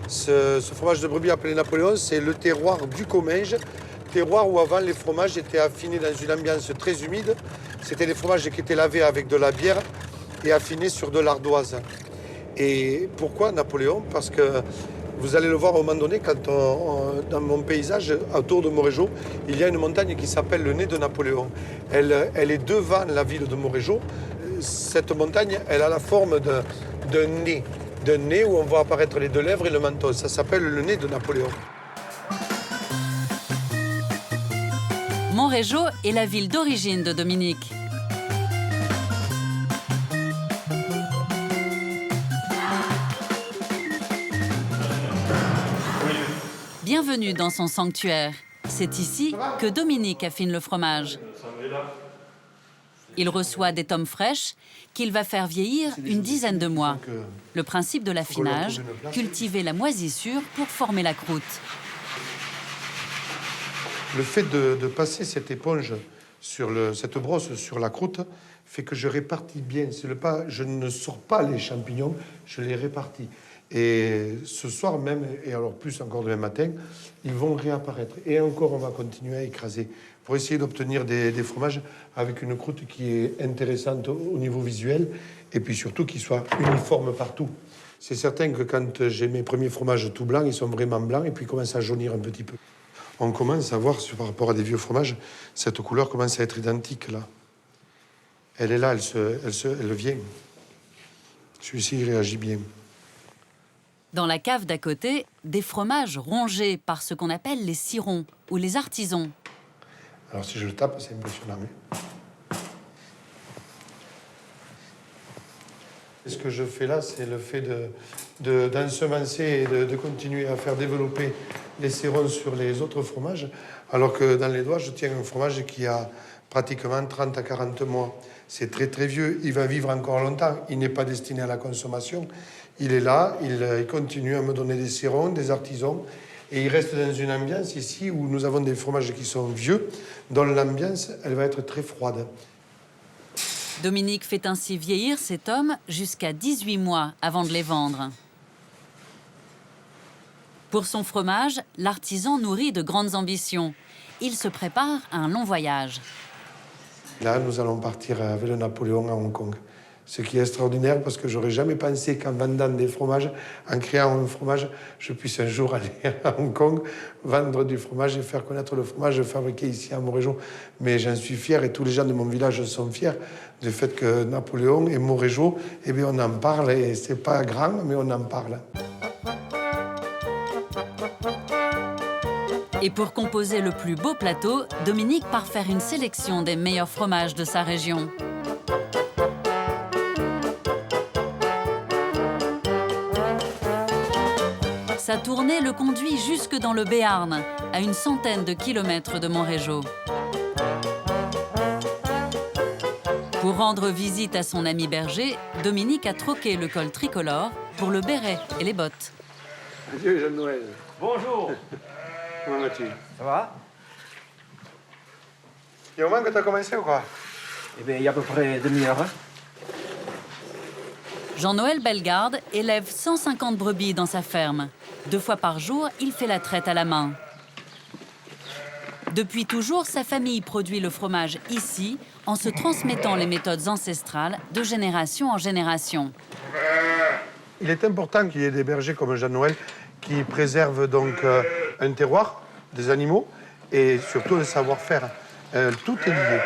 Ce fromage de brebis appelé Napoléon, c'est le terroir du Comminges, terroir où avant les fromages étaient affinés dans une ambiance très humide. C'était des fromages qui étaient lavés avec de la bière et affinés sur de l'ardoise. Et pourquoi Napoléon? Parce que vous allez le voir à un moment donné, quand dans mon paysage, autour de Morégeau, il y a une montagne qui s'appelle le Nez de Napoléon. Elle est devant la ville de Morégeau. Cette montagne, elle a la forme d'un nez où on voit apparaître les deux lèvres et le menton. Ça s'appelle le Nez de Napoléon. Montrégeau est la ville d'origine de Dominique. Bienvenue dans son sanctuaire. C'est ici que Dominique affine le fromage. Il reçoit des tomes fraîches qu'il va faire vieillir une dizaine de mois. Le principe de l'affinage, cultiver la moisissure pour former la croûte. Le fait de passer cette éponge, cette brosse sur la croûte, fait que je répartis bien. Je ne sors pas les champignons, je les répartis. Et ce soir même, et alors plus encore demain matin, ils vont réapparaître. Et encore, on va continuer à écraser pour essayer d'obtenir des fromages avec une croûte qui est intéressante au niveau visuel et puis surtout qui soit uniforme partout. C'est certain que quand j'ai mes premiers fromages tout blancs, ils sont vraiment blancs et puis ils commencent à jaunir un petit peu. On commence à voir, par rapport à des vieux fromages, cette couleur commence à être identique là. Elle est là, elle vient. Celui-ci, il réagit bien. Dans la cave d'à côté, des fromages rongés par ce qu'on appelle les cirons ou les artisans. Alors si je le tape, c'est impressionnant. Et ce que je fais là, c'est le fait d'ensemencer et de continuer à faire développer les cirons sur les autres fromages, alors que dans les doigts, je tiens un fromage qui a pratiquement 30 à 40 mois. C'est très très vieux, il va vivre encore longtemps, il n'est pas destiné à la consommation. Il est là, il continue à me donner des cirons, des artisans, et il reste dans une ambiance ici où nous avons des fromages qui sont vieux, dont l'ambiance, elle va être très froide. Dominique fait ainsi vieillir cet homme jusqu'à 18 mois avant de les vendre. Pour son fromage, l'artisan nourrit de grandes ambitions. Il se prépare à un long voyage. Là, nous allons partir avec le Napoléon à Hong Kong. Ce qui est extraordinaire parce que j'aurais jamais pensé qu'en vendant des fromages, en créant un fromage, je puisse un jour aller à Hong Kong, vendre du fromage et faire connaître le fromage fabriqué ici à Montrégeau. Mais j'en suis fier et tous les gens de mon village sont fiers du fait que Napoléon et Montrégeau, eh bien, on en parle et c'est pas grand, mais on en parle. Et pour composer le plus beau plateau, Dominique part faire une sélection des meilleurs fromages de sa région. Sa tournée le conduit jusque dans le Béarn, à une centaine de kilomètres de Montrégeau. Pour rendre visite à son ami berger, Dominique a troqué le col tricolore pour le béret et les bottes. Adieu, Jean-Noël. Bonjour. Comment vas-tu? Ça va? Il y a un moment que tu as commencé ou quoi? Eh bien, il y a à peu près demi-heure. Jean-Noël Bellegarde élève 150 brebis dans sa ferme. 2 fois par jour, il fait la traite à la main. Depuis toujours, sa famille produit le fromage ici, en se transmettant les méthodes ancestrales de génération en génération. Il est important qu'il y ait des bergers comme Jean-Noël qui préservent donc un terroir, des animaux et surtout le savoir-faire. Tout est lié.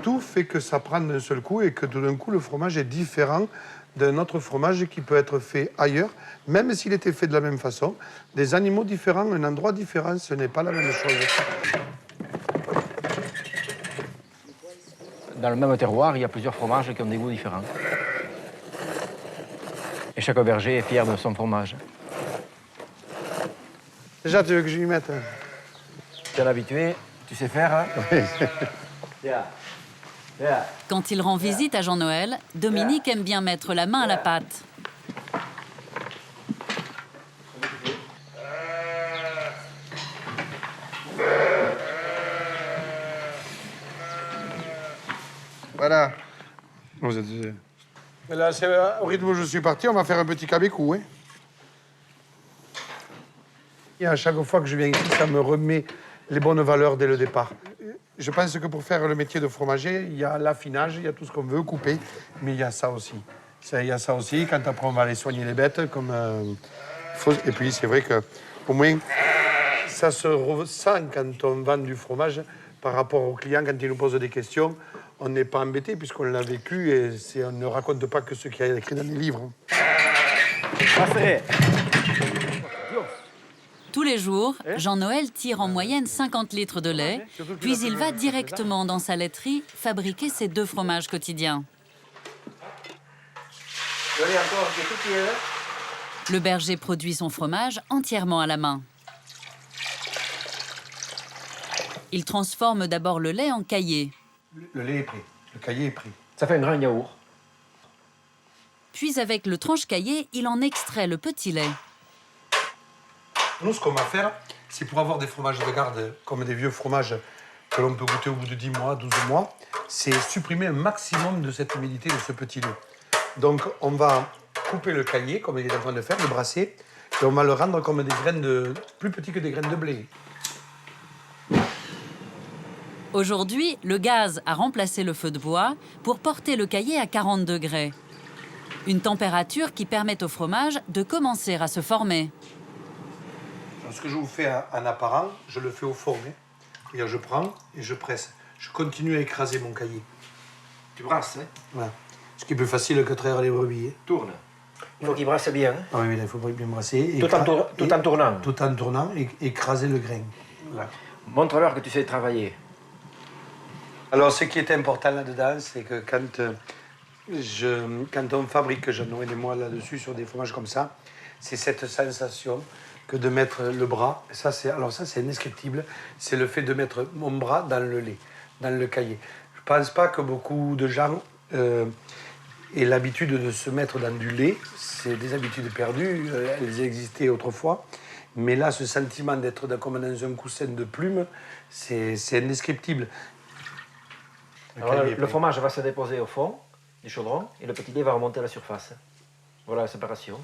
Tout fait que ça prend d'un seul coup et que tout d'un coup, le fromage est différent d'un autre fromage qui peut être fait ailleurs, même s'il était fait de la même façon. Des animaux différents, un endroit différent, ce n'est pas la même chose. Dans le même terroir, il y a plusieurs fromages qui ont des goûts différents. Et chaque berger est fier de son fromage. Déjà, tu veux que je lui mette? Tu es un habitué, tu sais faire, hein? Oui. Quand il rend visite à Jean-Noël, Dominique aime bien mettre la main à la pâte. Voilà. Vous êtes... Là, c'est au rythme où je suis parti, on va faire un petit cabécou. Hein. Et à chaque fois que je viens ici, ça me remet les bonnes valeurs dès le départ. Je pense que pour faire le métier de fromager, il y a l'affinage, il y a tout ce qu'on veut couper, mais il y a ça aussi. Il y a ça aussi, quand après on va aller soigner les bêtes, comme et puis c'est vrai qu'au moins, ça se ressent quand on vend du fromage par rapport aux clients, quand ils nous posent des questions. On n'est pas embêté puisqu'on l'a vécu et on ne raconte pas que ce qu'il y a écrit dans les livres. Tous les jours, Jean-Noël tire en moyenne 50 litres de lait, puis il va directement dans sa laiterie fabriquer ses 2 fromages quotidiens. Le berger produit son fromage entièrement à la main. Il transforme d'abord le lait en caillé. Le lait est pris, le caillé est pris. Ça fait un grain de yaourt. Puis avec le tranche-caillé, il en extrait le petit lait. Nous, ce qu'on va faire, c'est pour avoir des fromages de garde, comme des vieux fromages que l'on peut goûter au bout de 10 mois, 12 mois, c'est supprimer un maximum de cette humidité de ce petit lait. Donc, on va couper le caillé, comme il est en train de faire, le brasser, et on va le rendre comme des graines plus petits que des graines de blé. Aujourd'hui, le gaz a remplacé le feu de bois pour porter le caillé à 40 degrés. Une température qui permet au fromage de commencer à se former. Ce que je vous fais en apparent, je le fais au four. Et je prends et je presse. Je continue à écraser mon caillé. Tu brasses, hein? Voilà. Ce qui est plus facile que traire les brebis. Tourne. Il faut qu'il brasse bien. Hein? Ah oui, il faut bien brasser. Tout en tournant. Tout en tournant et écraser le grain. Voilà. Montre-leur que tu sais travailler. Alors, ce qui est important là-dedans, c'est que quand on fabrique, Jeannot et moi là-dessus, sur des fromages comme ça, c'est cette sensation que de mettre le bras. Ça, c'est indescriptible. C'est le fait de mettre mon bras dans le lait, dans le caillé. Je ne pense pas que beaucoup de gens aient l'habitude de se mettre dans du lait. C'est des habitudes perdues. Elles existaient autrefois. Mais là, ce sentiment d'être comme dans un coussin de plumes, c'est indescriptible. Alors, le fromage va se déposer au fond du chaudron et le petit lait va remonter à la surface. Voilà la séparation.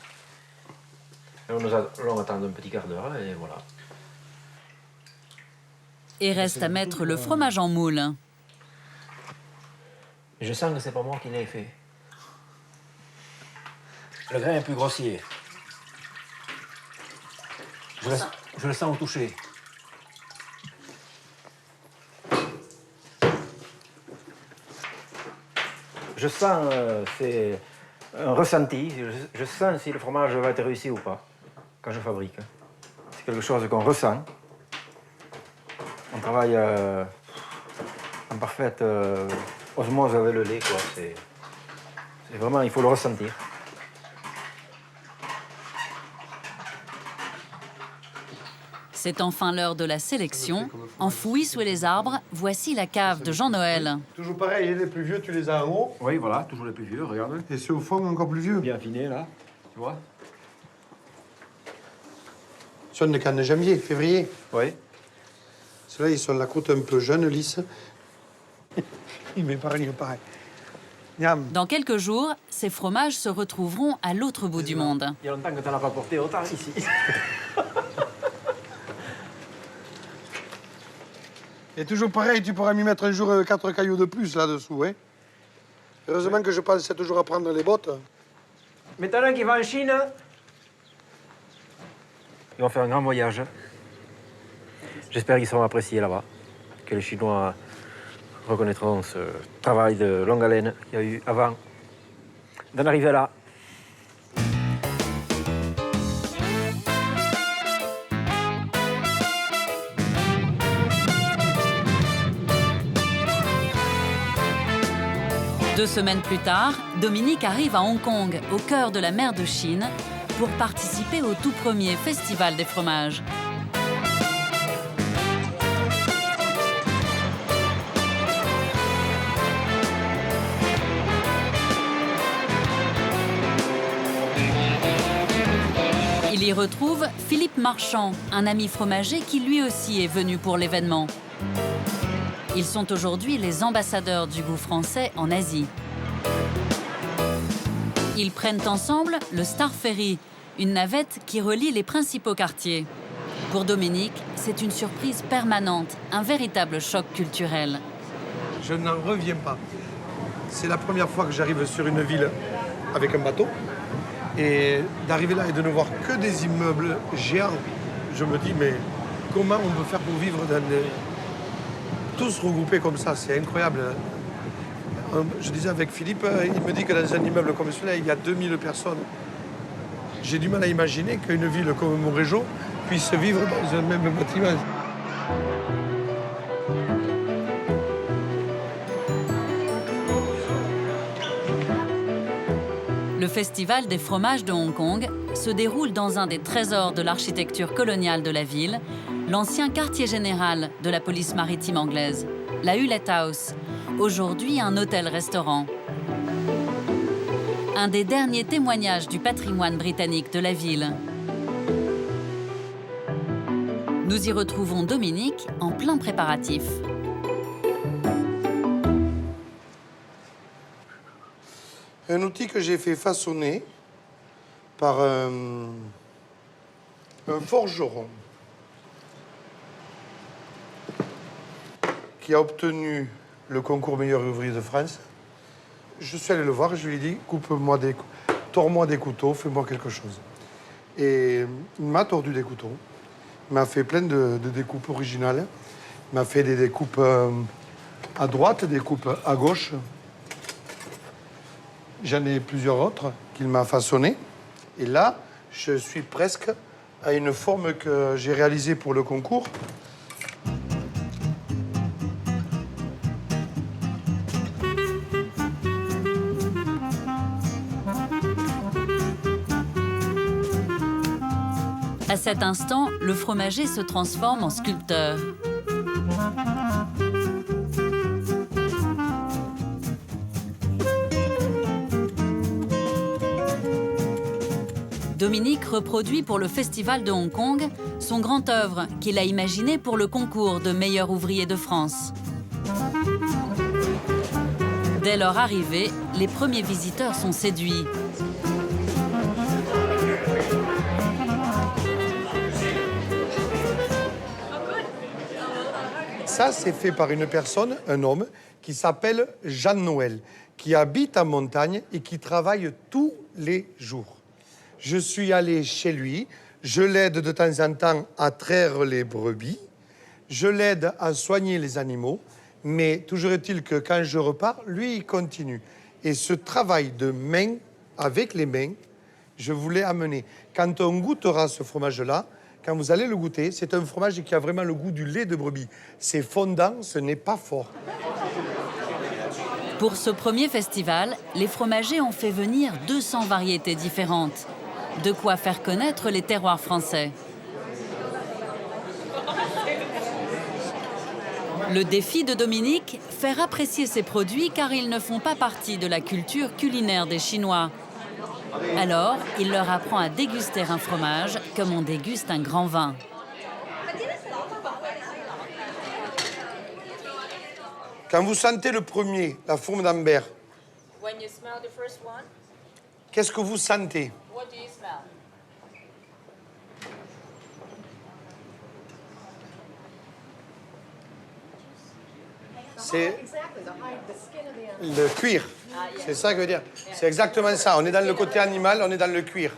Et on attend un petit quart d'heure et voilà. Et reste à mettre le fromage en moule. Je sens que c'est pas moi qui l'ai fait. Le grain est plus grossier. Je le sens au toucher. Je sens, c'est un ressenti, je sens si le fromage va être réussi ou pas, quand je fabrique. C'est quelque chose qu'on ressent. On travaille en parfaite osmose avec le lait, quoi. C'est vraiment, il faut le ressentir. C'est enfin l'heure de la sélection. Enfouie sous les arbres, voici la cave de Jean-Noël. Toujours pareil, les plus vieux, tu les as en haut. Oui, voilà, toujours les plus vieux, regarde. Et ceux au fond, encore plus vieux. Bien affinés, là, tu vois. Ils sont de canne de janvier, février. Oui. Ceux-là, ils sont la croûte un peu jeune, lisse. Ils m'épargnent pareil. Dans quelques jours, ces fromages se retrouveront à l'autre bout du monde. Il y a longtemps que tu n'en as pas porté autant ici. Et toujours pareil, tu pourras m'y mettre un jour 4 cailloux de plus là-dessous. Hein. Heureusement que je pensais toujours à prendre les bottes. Maintenant qu'ils vont en Chine, ils vont faire un grand voyage. J'espère qu'ils seront appréciés là-bas, que les Chinois reconnaîtront ce travail de longue haleine qu'il y a eu avant d'en arriver là. Deux semaines plus tard, Dominique arrive à Hong Kong, au cœur de la mer de Chine, pour participer au tout premier festival des fromages. Il y retrouve Philippe Marchand, un ami fromager qui lui aussi est venu pour l'événement. Ils sont aujourd'hui les ambassadeurs du goût français en Asie. Ils prennent ensemble le Star Ferry, une navette qui relie les principaux quartiers. Pour Dominique, c'est une surprise permanente, un véritable choc culturel. Je n'en reviens pas. C'est la première fois que j'arrive sur une ville avec un bateau. Et d'arriver là et de ne voir que des immeubles géants, je me dis, mais comment on peut faire pour vivre dans des... tous regroupés comme ça, c'est incroyable. Je disais avec Philippe, il me dit que dans un immeuble comme celui-là, il y a 2000 personnes. J'ai du mal à imaginer qu'une ville comme Montrégeau puisse vivre dans un même bâtiment. Le Festival des fromages de Hong Kong se déroule dans un des trésors de l'architecture coloniale de la ville, l'ancien quartier général de la police maritime anglaise, la Hewlett House, aujourd'hui un hôtel-restaurant. Un des derniers témoignages du patrimoine britannique de la ville. Nous y retrouvons Dominique en plein préparatif. Un outil que j'ai fait façonner par un forgeron. qui a obtenu le concours meilleur ouvrier de France. Je suis allé le voir et je lui ai dit, tords-moi des couteaux, fais-moi quelque chose. Et il m'a tordu des couteaux. Il m'a fait plein de découpes originales. Il m'a fait des découpes à droite, des découpes à gauche. J'en ai plusieurs autres qu'il m'a façonnées. Et là, je suis presque à une forme que j'ai réalisée pour le concours. À cet instant, le fromager se transforme en sculpteur. Dominique reproduit pour le Festival de Hong Kong son grand œuvre qu'il a imaginé pour le concours de meilleur ouvrier de France. Dès leur arrivée, les premiers visiteurs sont séduits. Ça, c'est fait par une personne, un homme, qui s'appelle Jean-Noël, qui habite en montagne et qui travaille tous les jours. Je suis allé chez lui, je l'aide de temps en temps à traire les brebis, je l'aide à soigner les animaux, mais toujours est-il que quand je repars, lui, il continue. Et ce travail de main, avec les mains, je voulais amener. Quand on goûtera ce fromage-là, quand vous allez le goûter, c'est un fromage qui a vraiment le goût du lait de brebis. C'est fondant, ce n'est pas fort. Pour ce premier festival, les fromagers ont fait venir 200 variétés différentes. De quoi faire connaître les terroirs français. Le défi de Dominique, faire apprécier ses produits car ils ne font pas partie de la culture culinaire des Chinois. Alors, il leur apprend à déguster un fromage comme on déguste un grand vin. Quand vous sentez le premier, la fourme d'Ambert, qu'est-ce que vous sentez? C'est le cuir. C'est ça que je veux dire. C'est exactement ça. On est dans le côté animal, on est dans le cuir.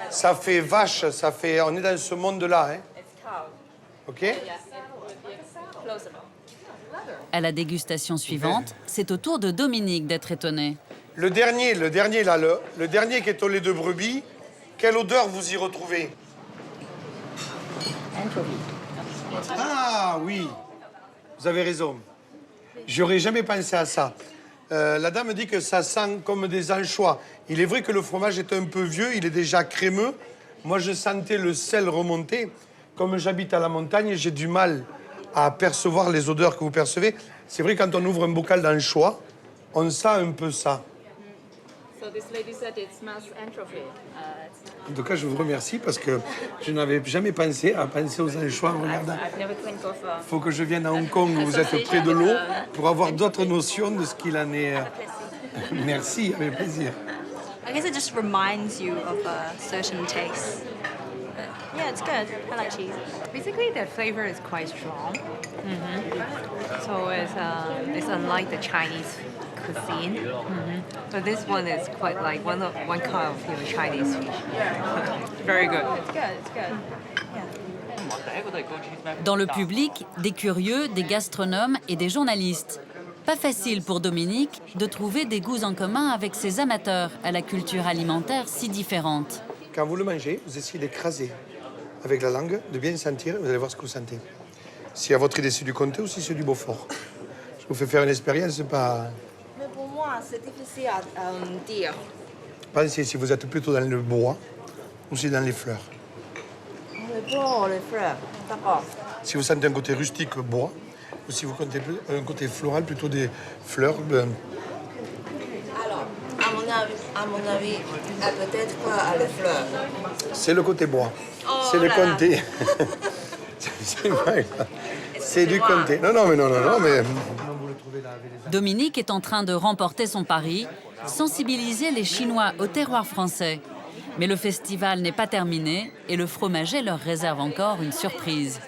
Ça fait vache, ça fait... On est dans ce monde-là. Hein. OK? À la dégustation suivante, c'est au tour de Dominique d'être étonné. Le dernier là, le dernier qui est au lait de brebis, quelle odeur vous y retrouvez? Ah oui, vous avez raison. J'aurais jamais pensé à ça. La dame dit que ça sent comme des anchois. Il est vrai que le fromage est un peu vieux, il est déjà crémeux. Moi, je sentais le sel remonter. Comme j'habite à la montagne, j'ai du mal à percevoir les odeurs que vous percevez. C'est vrai, quand on ouvre un bocal d'anchois, on sent un peu ça. En tout cas, je vous remercie parce que je n'avais jamais pensé aux anchois en regardant. Il faut que je vienne à Hong Kong où vous êtes près de l'eau pour avoir d'autres notions de ce qu'il en est. Merci, avec plaisir. I guess it just reminds you of a certain taste. Yeah, it's good. I like cheese. Basically, the flavor is quite strong. So it's unlike the Chinese cuisine. But this one is quite like one kind of Chinese fish. Very good. It's good. It's good. Dans le public, des curieux, des gastronomes et des journalistes. Pas facile pour Dominique de trouver des goûts en commun avec ses amateurs à la culture alimentaire si différente. Quand vous le mangez, vous essayez d'écraser avec la langue, de bien sentir, vous allez voir ce que vous sentez. Si à votre idée c'est du comté ou si c'est du Beaufort. Je vous fais faire une expérience, c'est pas... Mais pour moi, c'est difficile à dire. Pensez si vous êtes plutôt dans le bois ou si dans les fleurs. Le bois ou les fleurs, d'accord. Si vous sentez un côté rustique, bois, ou si vous sentez un côté floral, plutôt des fleurs. Alors, à mon avis, peut-être pas les fleurs. C'est le côté bois. Oh c'est le comté. C'est du comté. Non, mais... Dominique est en train de remporter son pari, sensibiliser les Chinois au terroir français. Mais le festival n'est pas terminé et le fromager leur réserve encore une surprise.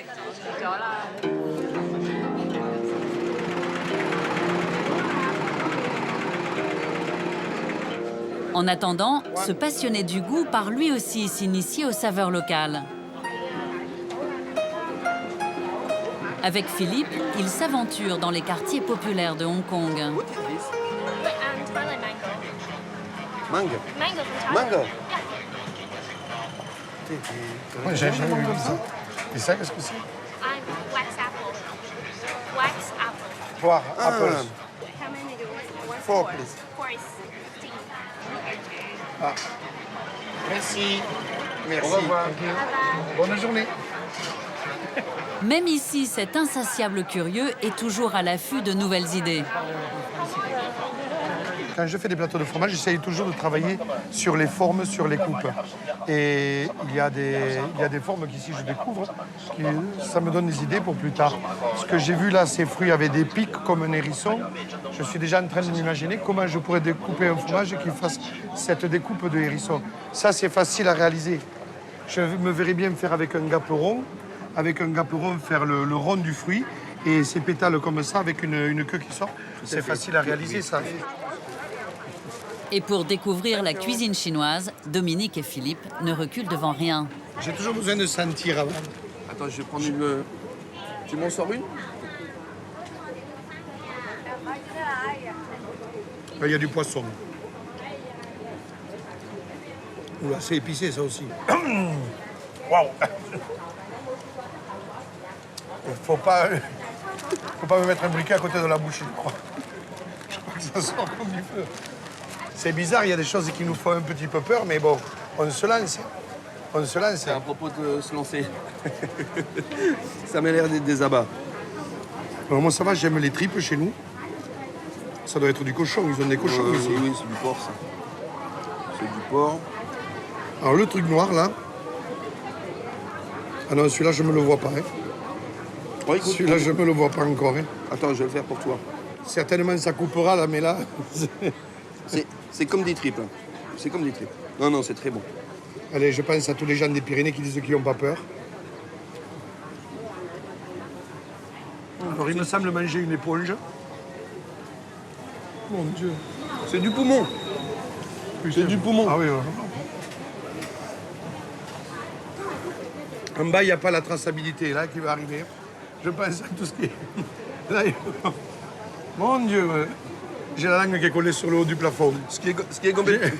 En attendant, ce passionné du goût part lui aussi s'initier aux saveurs locales. Avec Philippe, il s'aventure dans les quartiers populaires de Hong Kong. Mango. Mango. Moi, j'ai jamais vu ça. Et ça, qu'est-ce que c'est? Wax apple. Wax apple. Poire, apple. How many do you want? Four, please. Four is 15. Ah. Merci. Merci. Au revoir. Bonne journée. Même ici, cet insatiable curieux est toujours à l'affût de nouvelles idées. Quand je fais des plateaux de fromage, j'essaye toujours de travailler sur les formes, sur les coupes. Et il y a des formes qu'ici je découvre, ça me donne des idées pour plus tard. Ce que j'ai vu là, ces fruits avaient des pics comme un hérisson. Je suis déjà en train de m'imaginer comment je pourrais découper un fromage qui fasse cette découpe de hérisson. Ça, c'est facile à réaliser. Je me verrais bien faire avec un gaperon. Avec un gaperon, faire le rond du fruit. Et ces pétales comme ça, avec une queue qui sort. C'est facile à réaliser, ça. Et pour découvrir la cuisine chinoise, Dominique et Philippe ne reculent devant rien. J'ai toujours besoin de sentir avant. Attends, je vais prendre une... Tu m'en sors une? Il y a du poisson. Oula, c'est épicé ça aussi. Waouh! Faut pas me mettre un briquet à côté de la bouche, je crois. Je crois que ça sort comme du feu. C'est bizarre, il y a des choses qui nous font un petit peu peur, mais bon, on se lance. On se lance. C'est à propos de se lancer. Ça m'a l'air d'être des abats. Alors moi ça va, j'aime les tripes chez nous. Ça doit être du cochon, ils ont des cochons ici. Oui, c'est du porc ça. C'est du porc. Alors le truc noir là. Ah non, celui-là je me le vois pas. Hein. Ouais, celui-là je me le vois pas encore. Hein. Attends, je vais le faire pour toi. Certainement ça coupera là, mais là. C'est comme des tripes. Hein. C'est comme des tripes. Non, non, c'est très bon. Allez, je pense à tous les gens des Pyrénées qui disent qu'ils n'ont pas peur. Alors il me semble manger une éponge. Mon Dieu. C'est du poumon. C'est du poumon. Ah oui. En bas, il n'y a pas la traçabilité là qui va arriver. Je pense à tout ce qui est. Là, mon Dieu. J'ai la langue qui est collée sur le haut du plafond. Ce qui est complètement...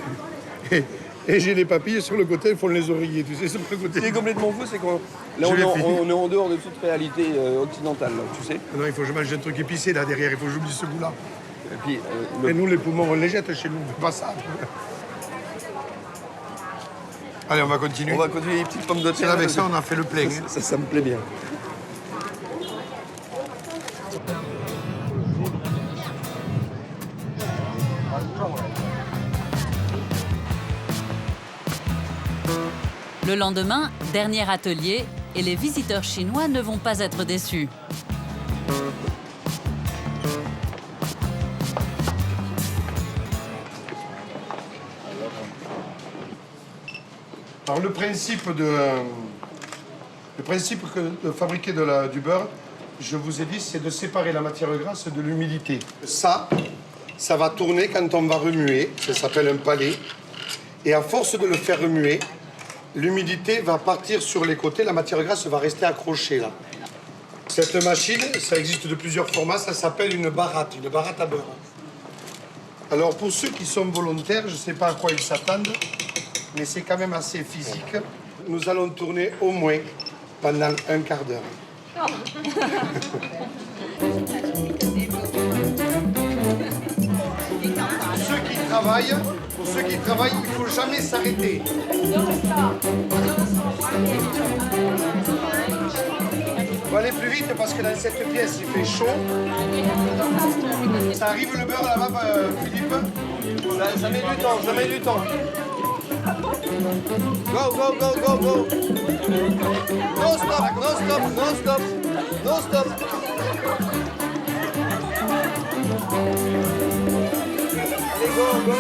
Et j'ai les papilles sur le côté, ils font les oreillers, tu sais, sur le côté. Ce qui est complètement fou, c'est qu'on là, on est en dehors de toute réalité occidentale, là, tu sais. Non, il faut que je mange un truc épicé là derrière, il faut que j'oublie ce goût-là. Et puis... Et nous, les poumons, on les jette chez nous, on fait pas ça. Allez, on va continuer. On va continuer les petites pommes de terre. Avec ça, on a fait le plein. Ça me plaît bien. Le lendemain, dernier atelier, et les visiteurs chinois ne vont pas être déçus. Alors le principe de fabriquer du beurre, je vous ai dit, c'est de séparer la matière grasse de l'humidité. Ça va tourner quand on va remuer, ça s'appelle un palais. Et à force de le faire remuer, l'humidité va partir sur les côtés, la matière grasse va rester accrochée là. Cette machine, ça existe de plusieurs formats, ça s'appelle une baratte à beurre. Alors pour ceux qui sont volontaires, je ne sais pas à quoi ils s'attendent, mais c'est quand même assez physique. Nous allons tourner au moins pendant un quart d'heure. Pour ceux qui travaillent, il ne faut jamais s'arrêter. On va aller plus vite parce que dans cette pièce, il fait chaud. Ça arrive le beurre là-bas, Philippe? Ça met du temps, ça met du temps. Go, go, go, go, go. No stop, no stop, no stop, no stop. Allez, go, go.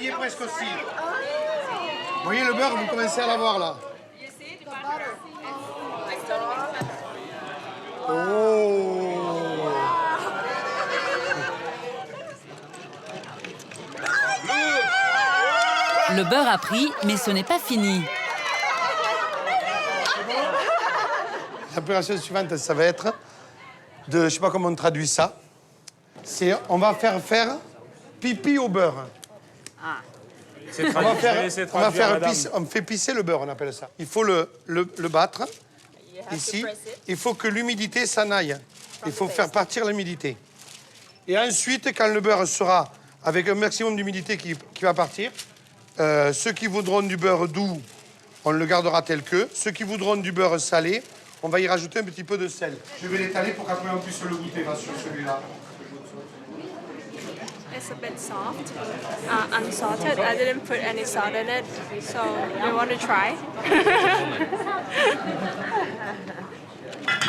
y est presque aussi. Vous voyez le beurre, vous commencez à l'avoir là. Oh. Le beurre a pris, mais ce n'est pas fini. L'opération suivante, ça va être de, je sais pas comment on traduit ça. C'est, on va faire pipi au beurre. On fait pisser le beurre, on appelle ça. Il faut le battre ici. Il faut que l'humidité s'en aille. Il faut faire partir l'humidité. Et ensuite, quand le beurre sera avec un maximum d'humidité qui va partir, ceux qui voudront du beurre doux, on le gardera tel que. Ceux qui voudront du beurre salé, on va y rajouter un petit peu de sel. Je vais l'étaler pour qu'après on puisse le goûter sur celui-là. It's a bit soft, unsalted. I didn't put any salt in it, so you want to try?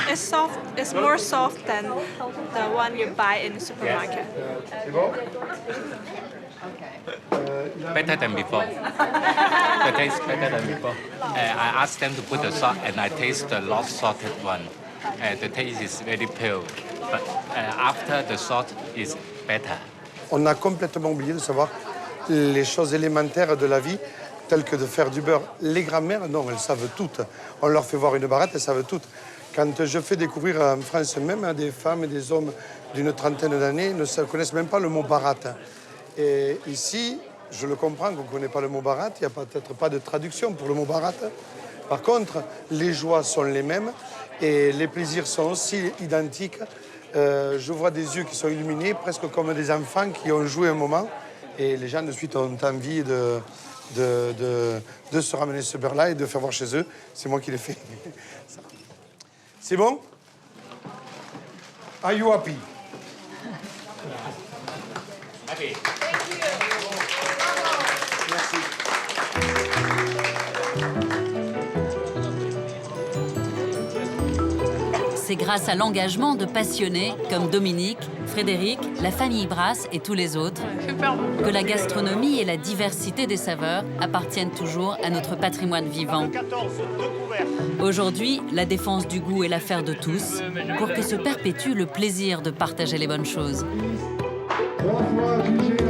It's soft. It's more soft than the one you buy in the supermarket. C'est bon? Better than before. The taste better than before. I asked them to put the salt, and I taste the not salted one. The taste is very pale, but after the salt is better. On a complètement oublié de savoir les choses élémentaires de la vie, telles que de faire du beurre. Les grand-mères, non, elles savent toutes. On leur fait voir une baratte, elles savent toutes. Quand je fais découvrir en France même à des femmes et des hommes d'une trentaine d'années, ne connaissent même pas le mot baratte. Et ici, je le comprends qu'on ne connaît pas le mot baratte, il n'y a peut-être pas de traduction pour le mot baratte. Par contre, les joies sont les mêmes et les plaisirs sont aussi identiques. Je vois des yeux qui sont illuminés, presque comme des enfants qui ont joué un moment. Et les gens de suite ont envie de se ramener ce beurre-là et de faire voir chez eux. C'est moi qui l'ai fait. C'est bon? Are you happy? Happy. Merci. C'est grâce à l'engagement de passionnés comme Dominique, Frédéric, la famille Brasse et tous les autres que la gastronomie et la diversité des saveurs appartiennent toujours à notre patrimoine vivant. Aujourd'hui, la défense du goût est l'affaire de tous pour que se perpétue le plaisir de partager les bonnes choses. 3 fois jugé